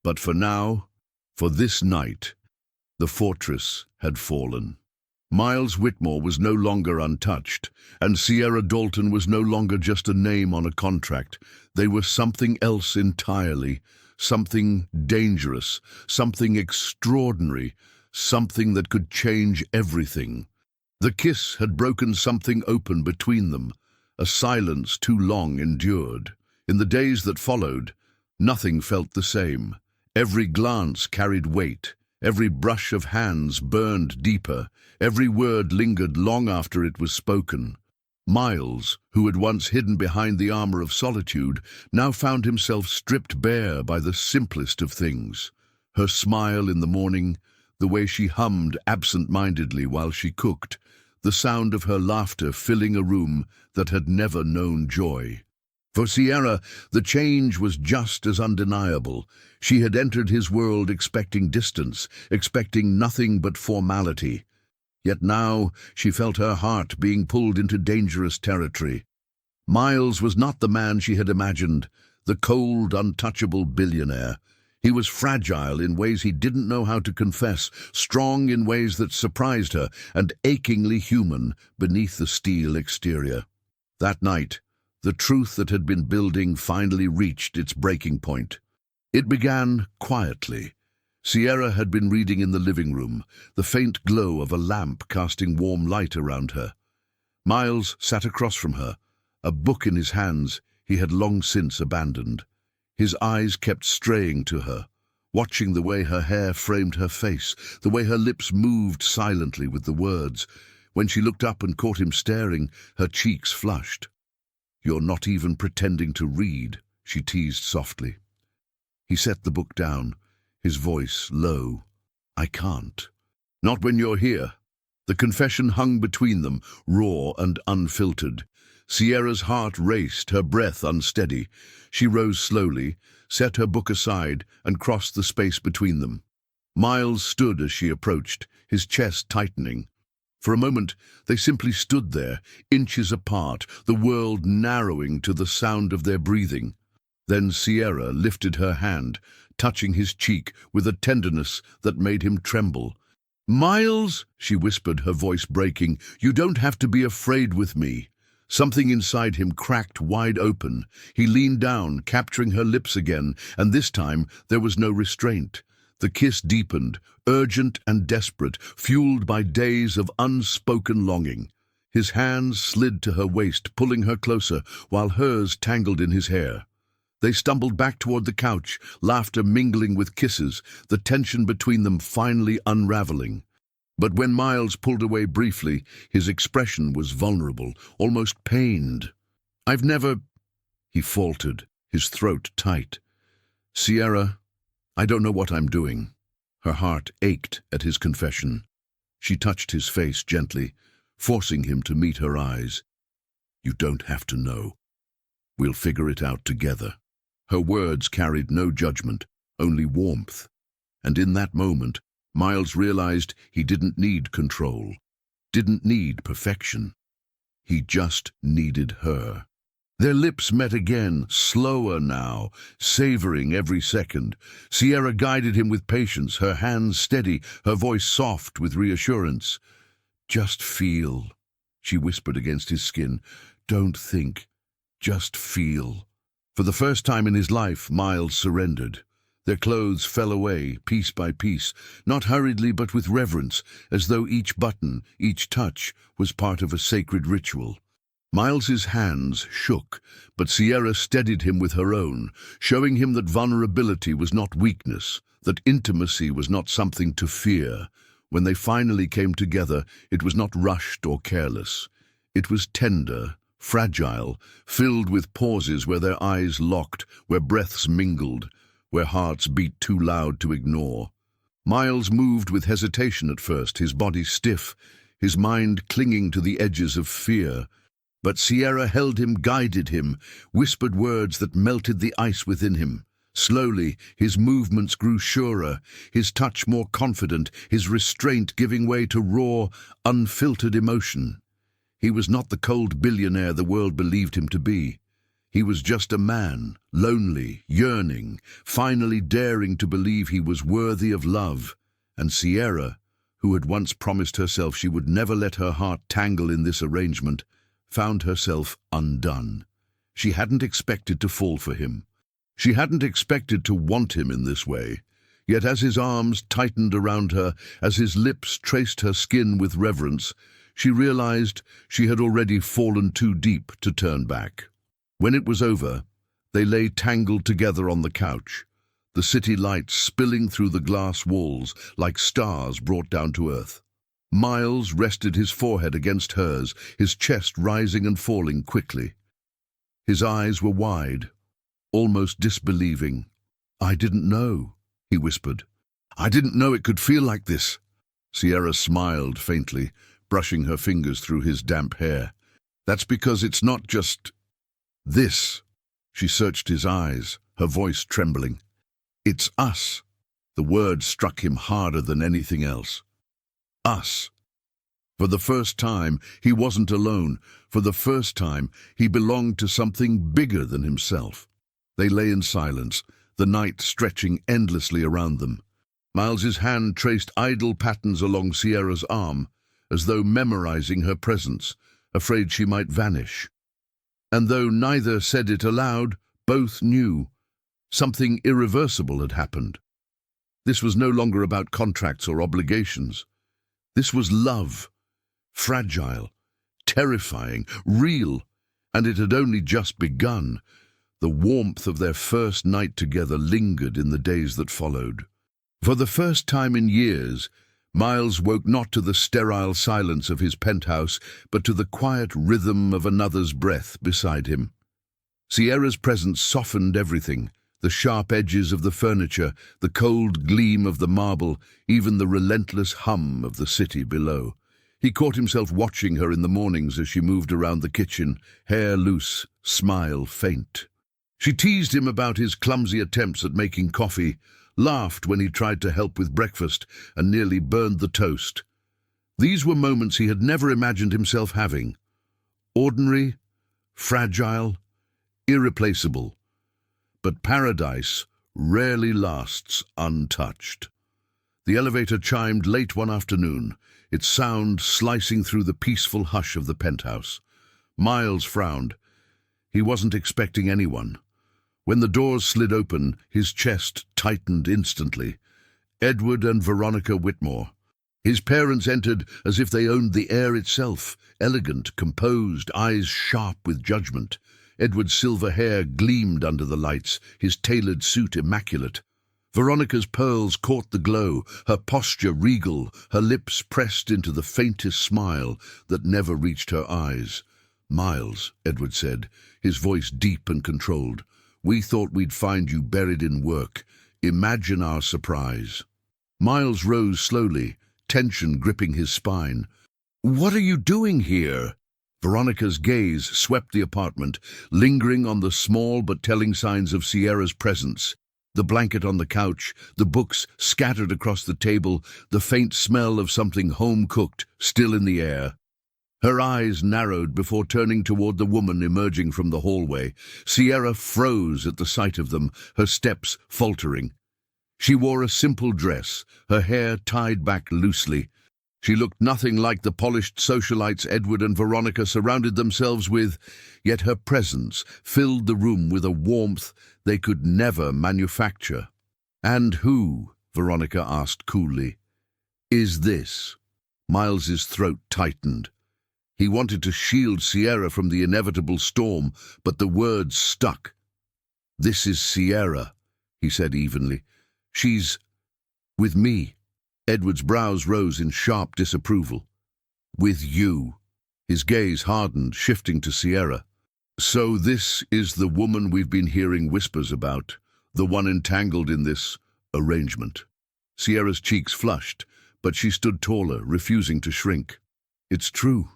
But for now, for this night, the fortress had fallen. Miles Whitmore was no longer untouched, and Sierra Dalton was no longer just a name on a contract. They were something else entirely, something dangerous, something extraordinary, something that could change everything. The kiss had broken something open between them, a silence too long endured. In the days that followed, nothing felt the same. Every glance carried weight, every brush of hands burned deeper, every word lingered long after it was spoken. Miles, who had once hidden behind the armor of solitude, now found himself stripped bare by the simplest of things. Her smile in the morning, the way she hummed absent-mindedly while she cooked, the sound of her laughter filling a room that had never known joy. For Sierra, the change was just as undeniable. She had entered his world expecting distance, expecting nothing but formality. Yet now she felt her heart being pulled into dangerous territory. Miles was not the man she had imagined, the cold, untouchable billionaire. He was fragile in ways he didn't know how to confess, strong in ways that surprised her, and achingly human beneath the steel exterior. That night, the truth that had been building finally reached its breaking point. It began quietly. Sierra had been reading in the living room, the faint glow of a lamp casting warm light around her. Miles sat across from her, a book in his hands he had long since abandoned. His eyes kept straying to her, watching the way her hair framed her face, the way her lips moved silently with the words. When she looked up and caught him staring, her cheeks flushed. "You're not even pretending to read," she teased softly. He set the book down, his voice low. "I can't. Not when you're here." The confession hung between them, raw and unfiltered. Sierra's heart raced, her breath unsteady. She rose slowly, set her book aside, and crossed the space between them. Miles stood as she approached, his chest tightening. For a moment, they simply stood there, inches apart, the world narrowing to the sound of their breathing. Then Sierra lifted her hand, touching his cheek with a tenderness that made him tremble. "Miles," she whispered, her voice breaking, "you don't have to be afraid with me." Something inside him cracked wide open. He leaned down, capturing her lips again, and this time there was no restraint. The kiss deepened, urgent and desperate, fueled by days of unspoken longing. His hands slid to her waist, pulling her closer, while hers tangled in his hair. They stumbled back toward the couch, laughter mingling with kisses, the tension between them finally unraveling. But when Miles pulled away briefly, his expression was vulnerable, almost pained. "I've never—" he faltered, his throat tight. "Sierra, I don't know what I'm doing." Her heart ached at his confession. She touched his face gently, forcing him to meet her eyes. "You don't have to know. We'll figure it out together." Her words carried no judgment, only warmth. And in that moment, Miles realized he didn't need control, didn't need perfection. He just needed her. Their lips met again, slower now, savoring every second. Sierra guided him with patience, her hands steady, her voice soft with reassurance. "Just feel," she whispered against his skin. "Don't think. Just feel." For the first time in his life, Miles surrendered. Their clothes fell away, piece by piece, not hurriedly but with reverence, as though each button, each touch, was part of a sacred ritual. Miles's hands shook, but Sierra steadied him with her own, showing him that vulnerability was not weakness, that intimacy was not something to fear. When they finally came together, it was not rushed or careless. It was tender, fragile, filled with pauses where their eyes locked, where breaths mingled, where hearts beat too loud to ignore. Miles moved with hesitation at first, his body stiff, his mind clinging to the edges of fear. But Sierra held him, guided him, whispered words that melted the ice within him. Slowly, his movements grew surer, his touch more confident, his restraint giving way to raw, unfiltered emotion. He was not the cold billionaire the world believed him to be. He was just a man, lonely, yearning, finally daring to believe he was worthy of love. And Sierra, who had once promised herself she would never let her heart tangle in this arrangement, found herself undone. She hadn't expected to fall for him. She hadn't expected to want him in this way. Yet as his arms tightened around her, as his lips traced her skin with reverence, she realized she had already fallen too deep to turn back. When it was over, they lay tangled together on the couch, the city lights spilling through the glass walls like stars brought down to earth. Miles rested his forehead against hers, his chest rising and falling quickly. His eyes were wide, almost disbelieving. "I didn't know," he whispered. "I didn't know it could feel like this." Sierra smiled faintly, brushing her fingers through his damp hair. "That's because it's not just this." She searched his eyes, her voice trembling. "It's us." The word struck him harder than anything else. Us. For the first time, he wasn't alone. For the first time, he belonged to something bigger than himself. They lay in silence, the night stretching endlessly around them. Miles's hand traced idle patterns along Sierra's arm, as though memorizing her presence, afraid she might vanish. And though neither said it aloud, both knew something irreversible had happened. This was no longer about contracts or obligations. This was love, fragile, terrifying, real, and it had only just begun. The warmth of their first night together lingered in the days that followed. For the first time in years, Miles woke not to the sterile silence of his penthouse, but to the quiet rhythm of another's breath beside him. Sierra's presence softened everything, the sharp edges of the furniture, the cold gleam of the marble, even the relentless hum of the city below. He caught himself watching her in the mornings as she moved around the kitchen, hair loose, smile faint. She teased him about his clumsy attempts at making coffee, laughed when he tried to help with breakfast, and nearly burned the toast. These were moments he had never imagined himself having. Ordinary, fragile, irreplaceable. But paradise rarely lasts untouched. The elevator chimed late one afternoon, its sound slicing through the peaceful hush of the penthouse. Miles frowned. He wasn't expecting anyone. When the doors slid open, his chest tightened instantly. Edward and Veronica Whitmore. His parents entered as if they owned the air itself, elegant, composed, eyes sharp with judgment. Edward's silver hair gleamed under the lights, his tailored suit immaculate. Veronica's pearls caught the glow, her posture regal, her lips pressed into the faintest smile that never reached her eyes. "Miles," Edward said, his voice deep and controlled, "we thought we'd find you buried in work. Imagine our surprise." Miles rose slowly, tension gripping his spine. "What are you doing here?" Veronica's gaze swept the apartment, lingering on the small but telling signs of Sierra's presence. The blanket on the couch, the books scattered across the table, the faint smell of something home-cooked still in the air. Her eyes narrowed before turning toward the woman emerging from the hallway. Sierra froze at the sight of them, her steps faltering. She wore a simple dress, her hair tied back loosely. She looked nothing like the polished socialites Edward and Veronica surrounded themselves with, yet her presence filled the room with a warmth they could never manufacture. "And who?" Veronica asked coolly. "Is this?" Miles's throat tightened. He wanted to shield Sierra from the inevitable storm, but the words stuck. "This is Sierra," he said evenly. "She's with me." Edward's brows rose in sharp disapproval. "With you." His gaze hardened, shifting to Sierra. "So this is the woman we've been hearing whispers about, the one entangled in this arrangement." Sierra's cheeks flushed, but she stood taller, refusing to shrink. "It's true,"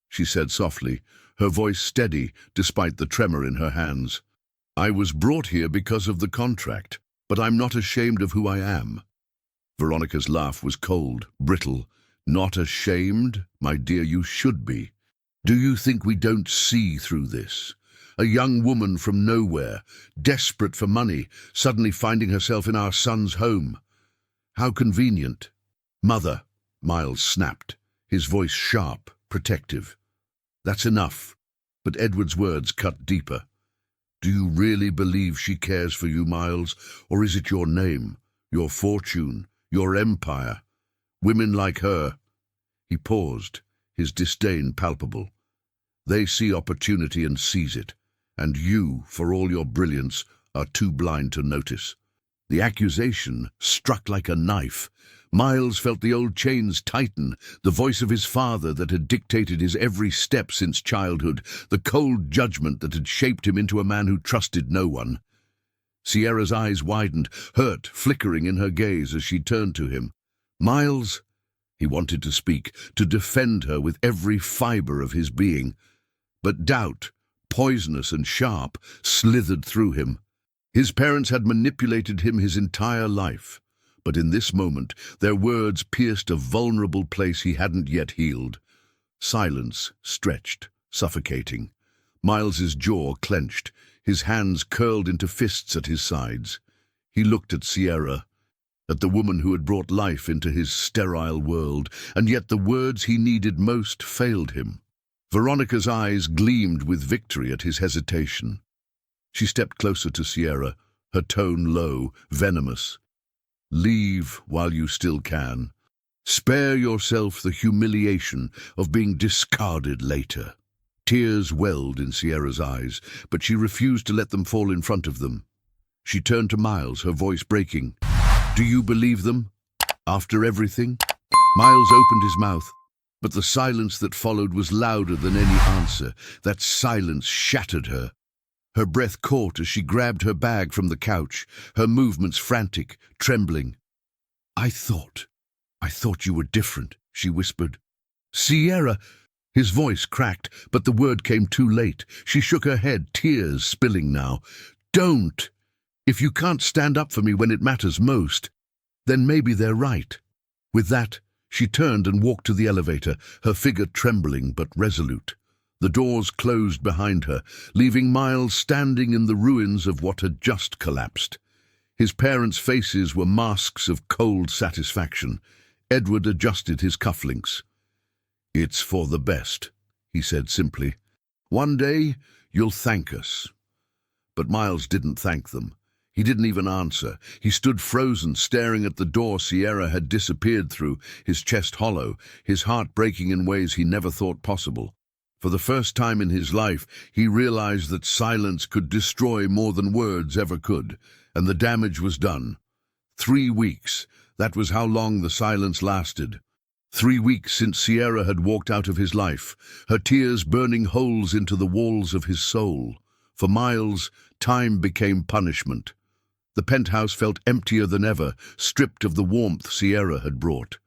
she said softly, her voice steady despite the tremor in her hands. "I was brought here because of the contract, but I'm not ashamed of who I am." Veronica's laugh was cold, brittle. "Not ashamed? My dear, you should be. Do you think we don't see through this? A young woman from nowhere, desperate for money, suddenly finding herself in our son's home. How convenient." "Mother," Miles snapped, his voice sharp, protective. "That's enough." But Edward's words cut deeper. "Do you really believe she cares for you, Miles? Or is it your name, your fortune, your empire? Women like her—" He paused, his disdain palpable. "They see opportunity and seize it, and you, for all your brilliance, are too blind to notice." The accusation struck like a knife. Miles felt the old chains tighten, the voice of his father that had dictated his every step since childhood, the cold judgment that had shaped him into a man who trusted no one. Sierra's eyes widened, hurt flickering in her gaze as she turned to him. "Miles," he wanted to speak, to defend her with every fiber of his being. But doubt, poisonous and sharp, slithered through him. His parents had manipulated him his entire life, but in this moment their words pierced a vulnerable place he hadn't yet healed. Silence stretched, suffocating. Miles's jaw clenched, his hands curled into fists at his sides. He looked at Sierra, at the woman who had brought life into his sterile world, and yet the words he needed most failed him. Veronica's eyes gleamed with victory at his hesitation. She stepped closer to Sierra, her tone low, venomous. "Leave while you still can. Spare yourself the humiliation of being discarded later." Tears welled in Sierra's eyes, but she refused to let them fall in front of them. She turned to Miles, her voice breaking. "Do you believe them? After everything?" Miles opened his mouth, but the silence that followed was louder than any answer. That silence shattered her. Her breath caught as she grabbed her bag from the couch, her movements frantic, trembling. I thought you were different," she whispered. "Sierra!" His voice cracked, but the word came too late. She shook her head, tears spilling now. "Don't! If you can't stand up for me when it matters most, then maybe they're right." With that, she turned and walked to the elevator, her figure trembling but resolute. The doors closed behind her, leaving Miles standing in the ruins of what had just collapsed. His parents' faces were masks of cold satisfaction. Edward adjusted his cufflinks. "It's for the best," he said simply. "One day you'll thank us." But Miles didn't thank them. He didn't even answer. He stood frozen, staring at the door Sierra had disappeared through, his chest hollow, his heart breaking in ways he never thought possible. For the first time in his life, he realized that silence could destroy more than words ever could, and the damage was done. 3 weeks, that was how long the silence lasted. 3 weeks since Sierra had walked out of his life, her tears burning holes into the walls of his soul. For Miles, time became punishment. The penthouse felt emptier than ever, stripped of the warmth Sierra had brought.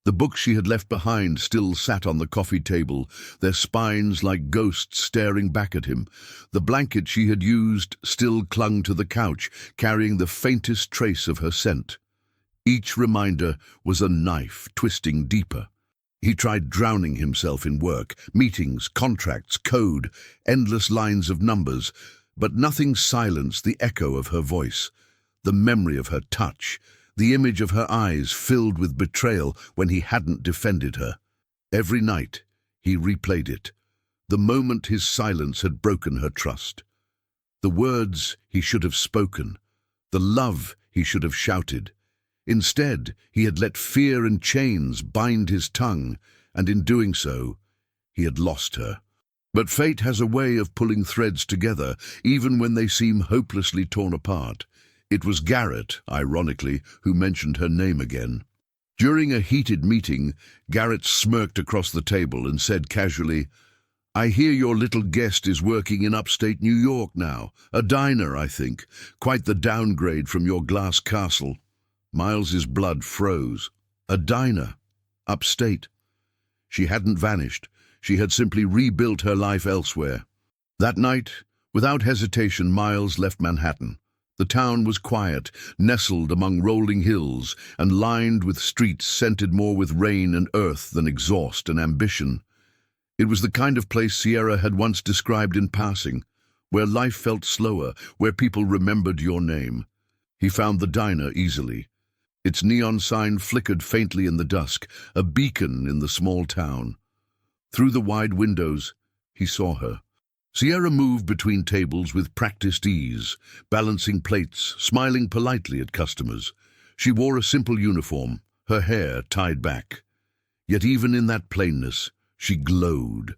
The books she had left behind still sat on the coffee table, their spines like ghosts staring back at him. The blanket she had used still clung to the couch, carrying the faintest trace of her scent. Each reminder was a knife twisting deeper. He tried drowning himself in work, meetings, contracts, code, endless lines of numbers, but nothing silenced the echo of her voice, the memory of her touch, the image of her eyes filled with betrayal when he hadn't defended her. Every night, he replayed it, the moment his silence had broken her trust. The words he should have spoken, the love he should have shouted. Instead, he had let fear and chains bind his tongue, and in doing so, he had lost her. But fate has a way of pulling threads together, even when they seem hopelessly torn apart. It was Garrett, ironically, who mentioned her name again. During a heated meeting, Garrett smirked across the table and said casually, "I hear your little guest is working in upstate New York now. A diner, I think. Quite the downgrade from your glass castle." Miles's blood froze. A diner. Upstate. She hadn't vanished. She had simply rebuilt her life elsewhere. That night, without hesitation, Miles left Manhattan. The town was quiet, nestled among rolling hills, and lined with streets scented more with rain and earth than exhaust and ambition. It was the kind of place Sierra had once described in passing, where life felt slower, where people remembered your name. He found the diner easily. Its neon sign flickered faintly in the dusk, a beacon in the small town. Through the wide windows, he saw her. Sierra moved between tables with practiced ease, balancing plates, smiling politely at customers. She wore a simple uniform, her hair tied back. Yet even in that plainness, she glowed.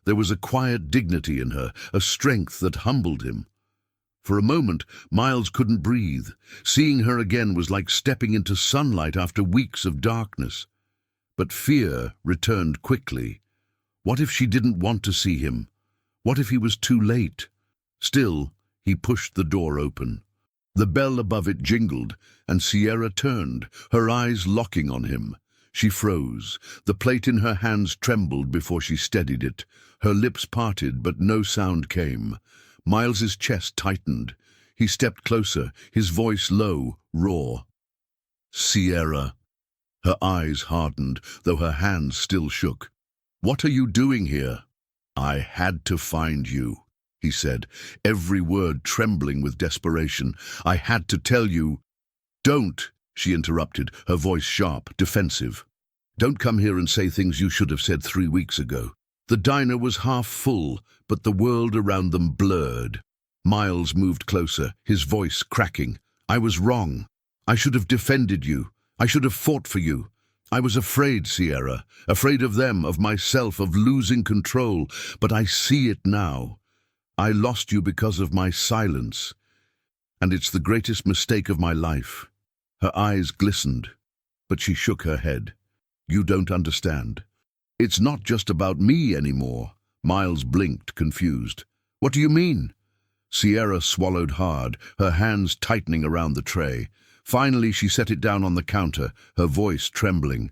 There was a quiet dignity in her, a strength that humbled him. For a moment, Miles couldn't breathe. Seeing her again was like stepping into sunlight after weeks of darkness. But fear returned quickly. What if she didn't want to see him? What if he was too late? Still, he pushed the door open. The bell above it jingled, and Sierra turned, her eyes locking on him. She froze. The plate in her hands trembled before she steadied it. Her lips parted, but no sound came. Miles's chest tightened. He stepped closer, his voice low, raw. "Sierra." Her eyes hardened, though her hands still shook. "What are you doing here?" "I had to find you," he said, every word trembling with desperation. "I had to tell you—" "Don't," she interrupted, her voice sharp, defensive. "Don't come here and say things you should have said 3 weeks ago." The diner was half full, but the world around them blurred. Miles moved closer, his voice cracking. "I was wrong. I should have defended you. I should have fought for you. I was afraid, Sierra, afraid of them, of myself, of losing control. But I see it now. I lost you because of my silence. And it's the greatest mistake of my life." Her eyes glistened, but she shook her head. "You don't understand. It's not just about me anymore." Miles blinked, confused. "What do you mean?" Sierra swallowed hard, her hands tightening around the tray. Finally, she set it down on the counter, her voice trembling.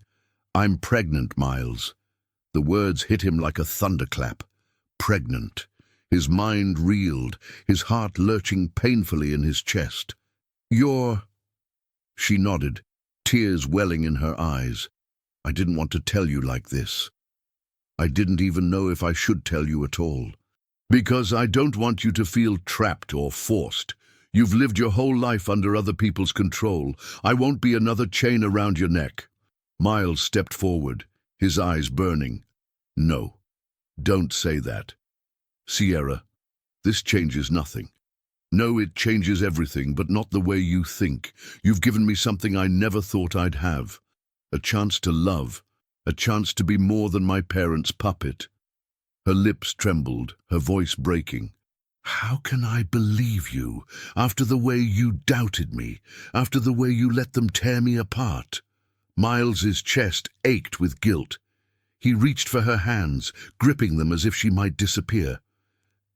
"I'm pregnant, Miles." The words hit him like a thunderclap. Pregnant. His mind reeled, his heart lurching painfully in his chest. "You're—" She nodded, tears welling in her eyes. "I didn't want to tell you like this. I didn't even know if I should tell you at all. Because I don't want you to feel trapped or forced. You've lived your whole life under other people's control. I won't be another chain around your neck." Miles stepped forward, his eyes burning. "No, don't say that. Sierra, this changes nothing. No, it changes everything, but not the way you think. You've given me something I never thought I'd have. A chance to love. A chance to be more than my parents' puppet." Her lips trembled, her voice breaking. "How can I believe you, after the way you doubted me, after the way you let them tear me apart?" Miles's chest ached with guilt. He reached for her hands, gripping them as if she might disappear.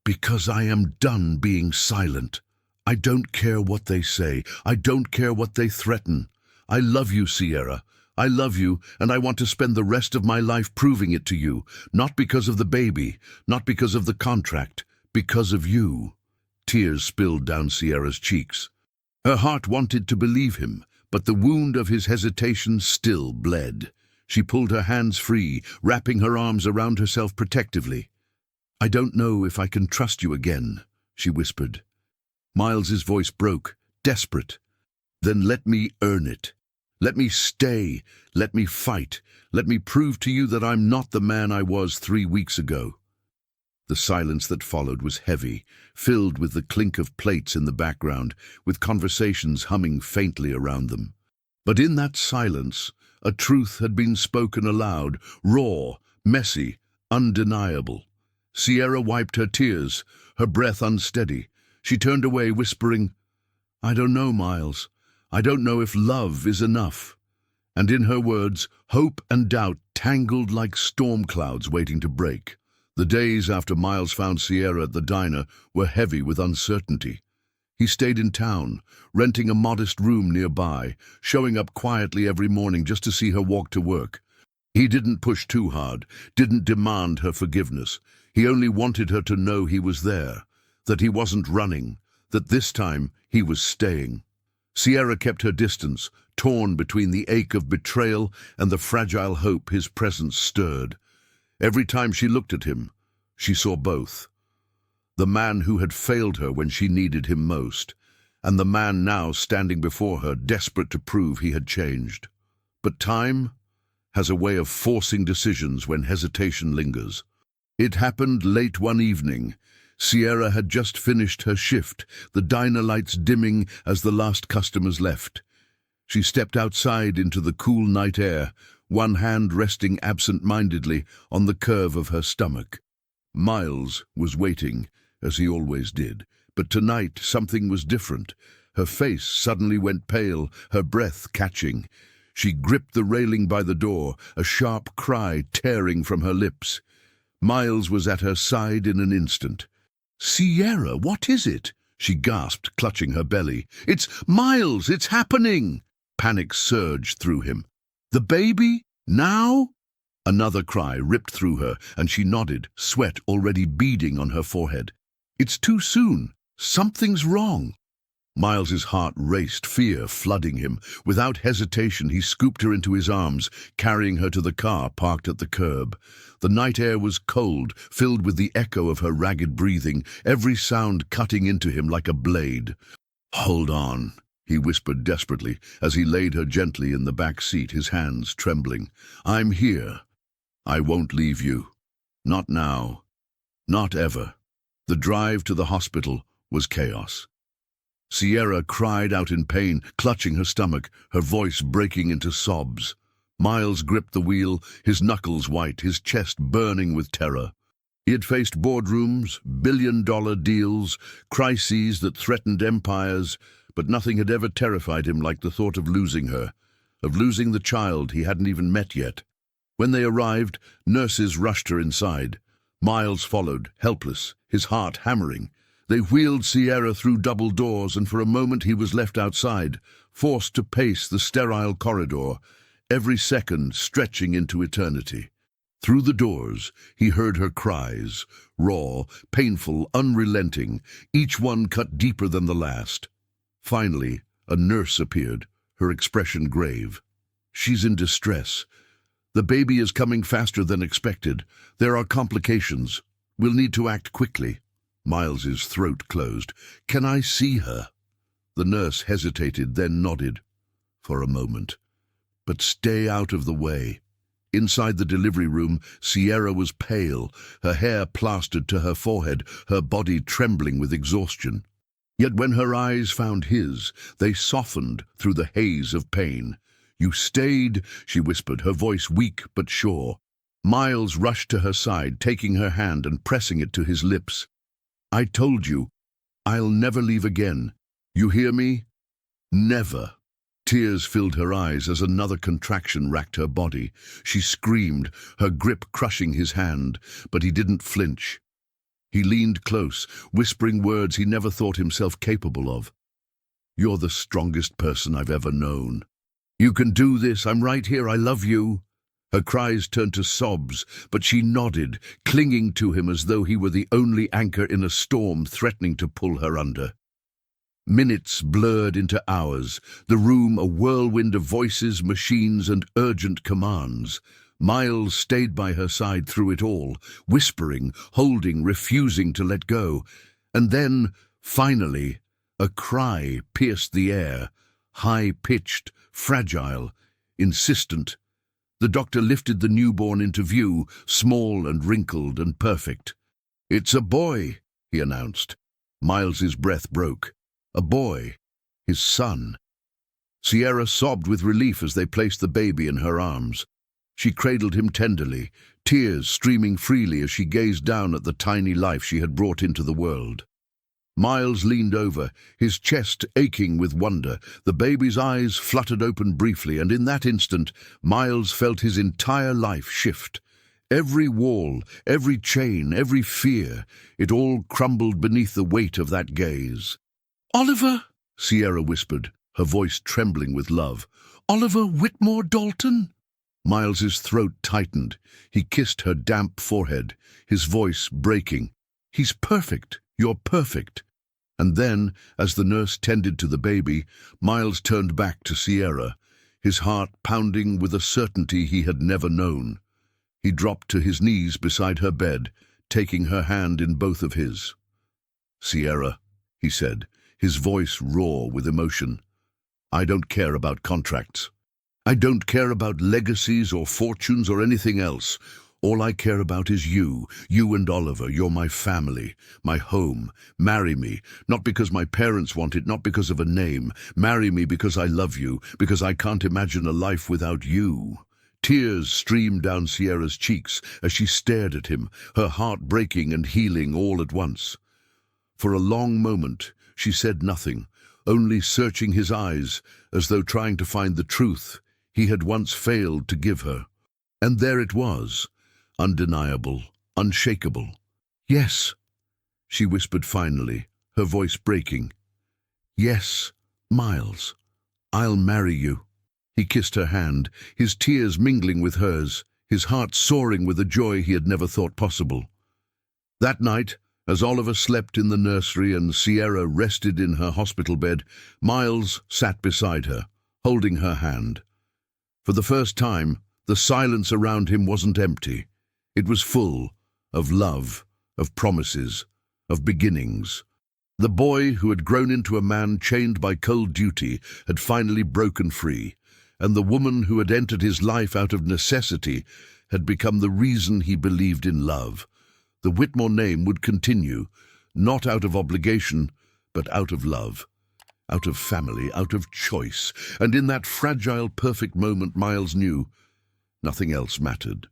"Because I am done being silent. I don't care what they say. I don't care what they threaten. I love you, Sierra. I love you, and I want to spend the rest of my life proving it to you, not because of the baby, not because of the contract, because of you." Tears spilled down Sierra's cheeks. Her heart wanted to believe him, but the wound of his hesitation still bled. She pulled her hands free, wrapping her arms around herself protectively. "I don't know if I can trust you again," she whispered. Miles's voice broke, desperate. "Then let me earn it. Let me stay. Let me fight. Let me prove to you that I'm not the man I was 3 weeks ago." The silence that followed was heavy, filled with the clink of plates in the background, with conversations humming faintly around them. But in that silence, a truth had been spoken aloud, raw, messy, undeniable. Sierra wiped her tears, her breath unsteady. She turned away, whispering, "I don't know, Miles. I don't know if love is enough." And in her words, hope and doubt tangled like storm clouds waiting to break. The days after Miles found Sierra at the diner were heavy with uncertainty. He stayed in town, renting a modest room nearby, showing up quietly every morning just to see her walk to work. He didn't push too hard, didn't demand her forgiveness. He only wanted her to know he was there, that he wasn't running, that this time he was staying. Sierra kept her distance, torn between the ache of betrayal and the fragile hope his presence stirred. Every time she looked at him, she saw both. The man who had failed her when she needed him most, and the man now standing before her, desperate to prove he had changed. But time has a way of forcing decisions when hesitation lingers. It happened late one evening. Sierra had just finished her shift, the diner lights dimming as the last customers left. She stepped outside into the cool night air, one hand resting absent-mindedly on the curve of her stomach. Miles was waiting, as he always did, but tonight something was different. Her face suddenly went pale, her breath catching. She gripped the railing by the door, a sharp cry tearing from her lips. Miles was at her side in an instant. "Sierra, what is it?" she gasped, clutching her belly. "It's Miles! It's happening!" Panic surged through him. "The baby? Now?" Another cry ripped through her, and she nodded, sweat already beading on her forehead. "It's too soon. Something's wrong." Miles's heart raced, fear flooding him. Without hesitation, he scooped her into his arms, carrying her to the car parked at the curb. The night air was cold, filled with the echo of her ragged breathing, every sound cutting into him like a blade. "Hold on," he whispered desperately, as he laid her gently in the back seat, his hands trembling. "I'm here. I won't leave you. Not now. Not ever." The drive to the hospital was chaos. Sierra cried out in pain, clutching her stomach, her voice breaking into sobs. Miles gripped the wheel, his knuckles white, his chest burning with terror. He had faced boardrooms, billion-dollar deals, crises that threatened empires, but nothing had ever terrified him like the thought of losing her, of losing the child he hadn't even met yet. When they arrived, nurses rushed her inside. Miles followed, helpless, his heart hammering. They wheeled Sierra through double doors, and for a moment he was left outside, forced to pace the sterile corridor, every second stretching into eternity. Through the doors, he heard her cries, raw, painful, unrelenting, each one cut deeper than the last. Finally, a nurse appeared, her expression grave. "She's in distress. The baby is coming faster than expected. There are complications. We'll need to act quickly." Miles's throat closed. "Can I see her?" The nurse hesitated, then nodded. "For a moment. But stay out of the way." Inside the delivery room, Sierra was pale, her hair plastered to her forehead, her body trembling with exhaustion. Yet when her eyes found his, they softened through the haze of pain. "You stayed," she whispered, her voice weak but sure. Miles rushed to her side, taking her hand and pressing it to his lips. "I told you, I'll never leave again. You hear me? Never." Tears filled her eyes as another contraction racked her body. She screamed, her grip crushing his hand, but he didn't flinch. He leaned close, whispering words he never thought himself capable of. "You're the strongest person I've ever known. You can do this. I'm right here. I love you." Her cries turned to sobs, but she nodded, clinging to him as though he were the only anchor in a storm threatening to pull her under. Minutes blurred into hours, the room a whirlwind of voices, machines, and urgent commands. Miles stayed by her side through it all, whispering, holding, refusing to let go. And then, finally, a cry pierced the air, high-pitched, fragile, insistent. The doctor lifted the newborn into view, small and wrinkled and perfect. "It's a boy," he announced. Miles's breath broke. A boy, his son. Sierra sobbed with relief as they placed the baby in her arms. She cradled him tenderly, tears streaming freely as she gazed down at the tiny life she had brought into the world. Miles leaned over, his chest aching with wonder. The baby's eyes fluttered open briefly, and in that instant, Miles felt his entire life shift. Every wall, every chain, every fear, it all crumbled beneath the weight of that gaze. "Oliver," Sierra whispered, her voice trembling with love. "Oliver Whitmore Dalton?" Miles's throat tightened. He kissed her damp forehead, his voice breaking. "He's perfect. You're perfect." And then, as the nurse tended to the baby, Miles turned back to Sierra, his heart pounding with a certainty he had never known. He dropped to his knees beside her bed, taking her hand in both of his. "Sierra," he said, his voice raw with emotion, "I don't care about contracts. I don't care about legacies or fortunes or anything else. All I care about is you and Oliver. You're my family, my home. Marry me, not because my parents want it, not because of a name. Marry me because I love you, because I can't imagine a life without you." Tears streamed down Sierra's cheeks as she stared at him, her heart breaking and healing all at once. For a long moment, she said nothing, only searching his eyes as though trying to find the truth he had once failed to give her. And there it was, undeniable, unshakable. "Yes," she whispered finally, her voice breaking. "Yes, Miles, I'll marry you." He kissed her hand, his tears mingling with hers, his heart soaring with a joy he had never thought possible. That night, as Oliver slept in the nursery and Sierra rested in her hospital bed, Miles sat beside her, holding her hand. For the first time, the silence around him wasn't empty. It was full of love, of promises, of beginnings. The boy who had grown into a man chained by cold duty had finally broken free, and the woman who had entered his life out of necessity had become the reason he believed in love. The Whitmore name would continue, not out of obligation, but out of love, out of family, out of choice. And in that fragile, perfect moment, Miles knew nothing else mattered.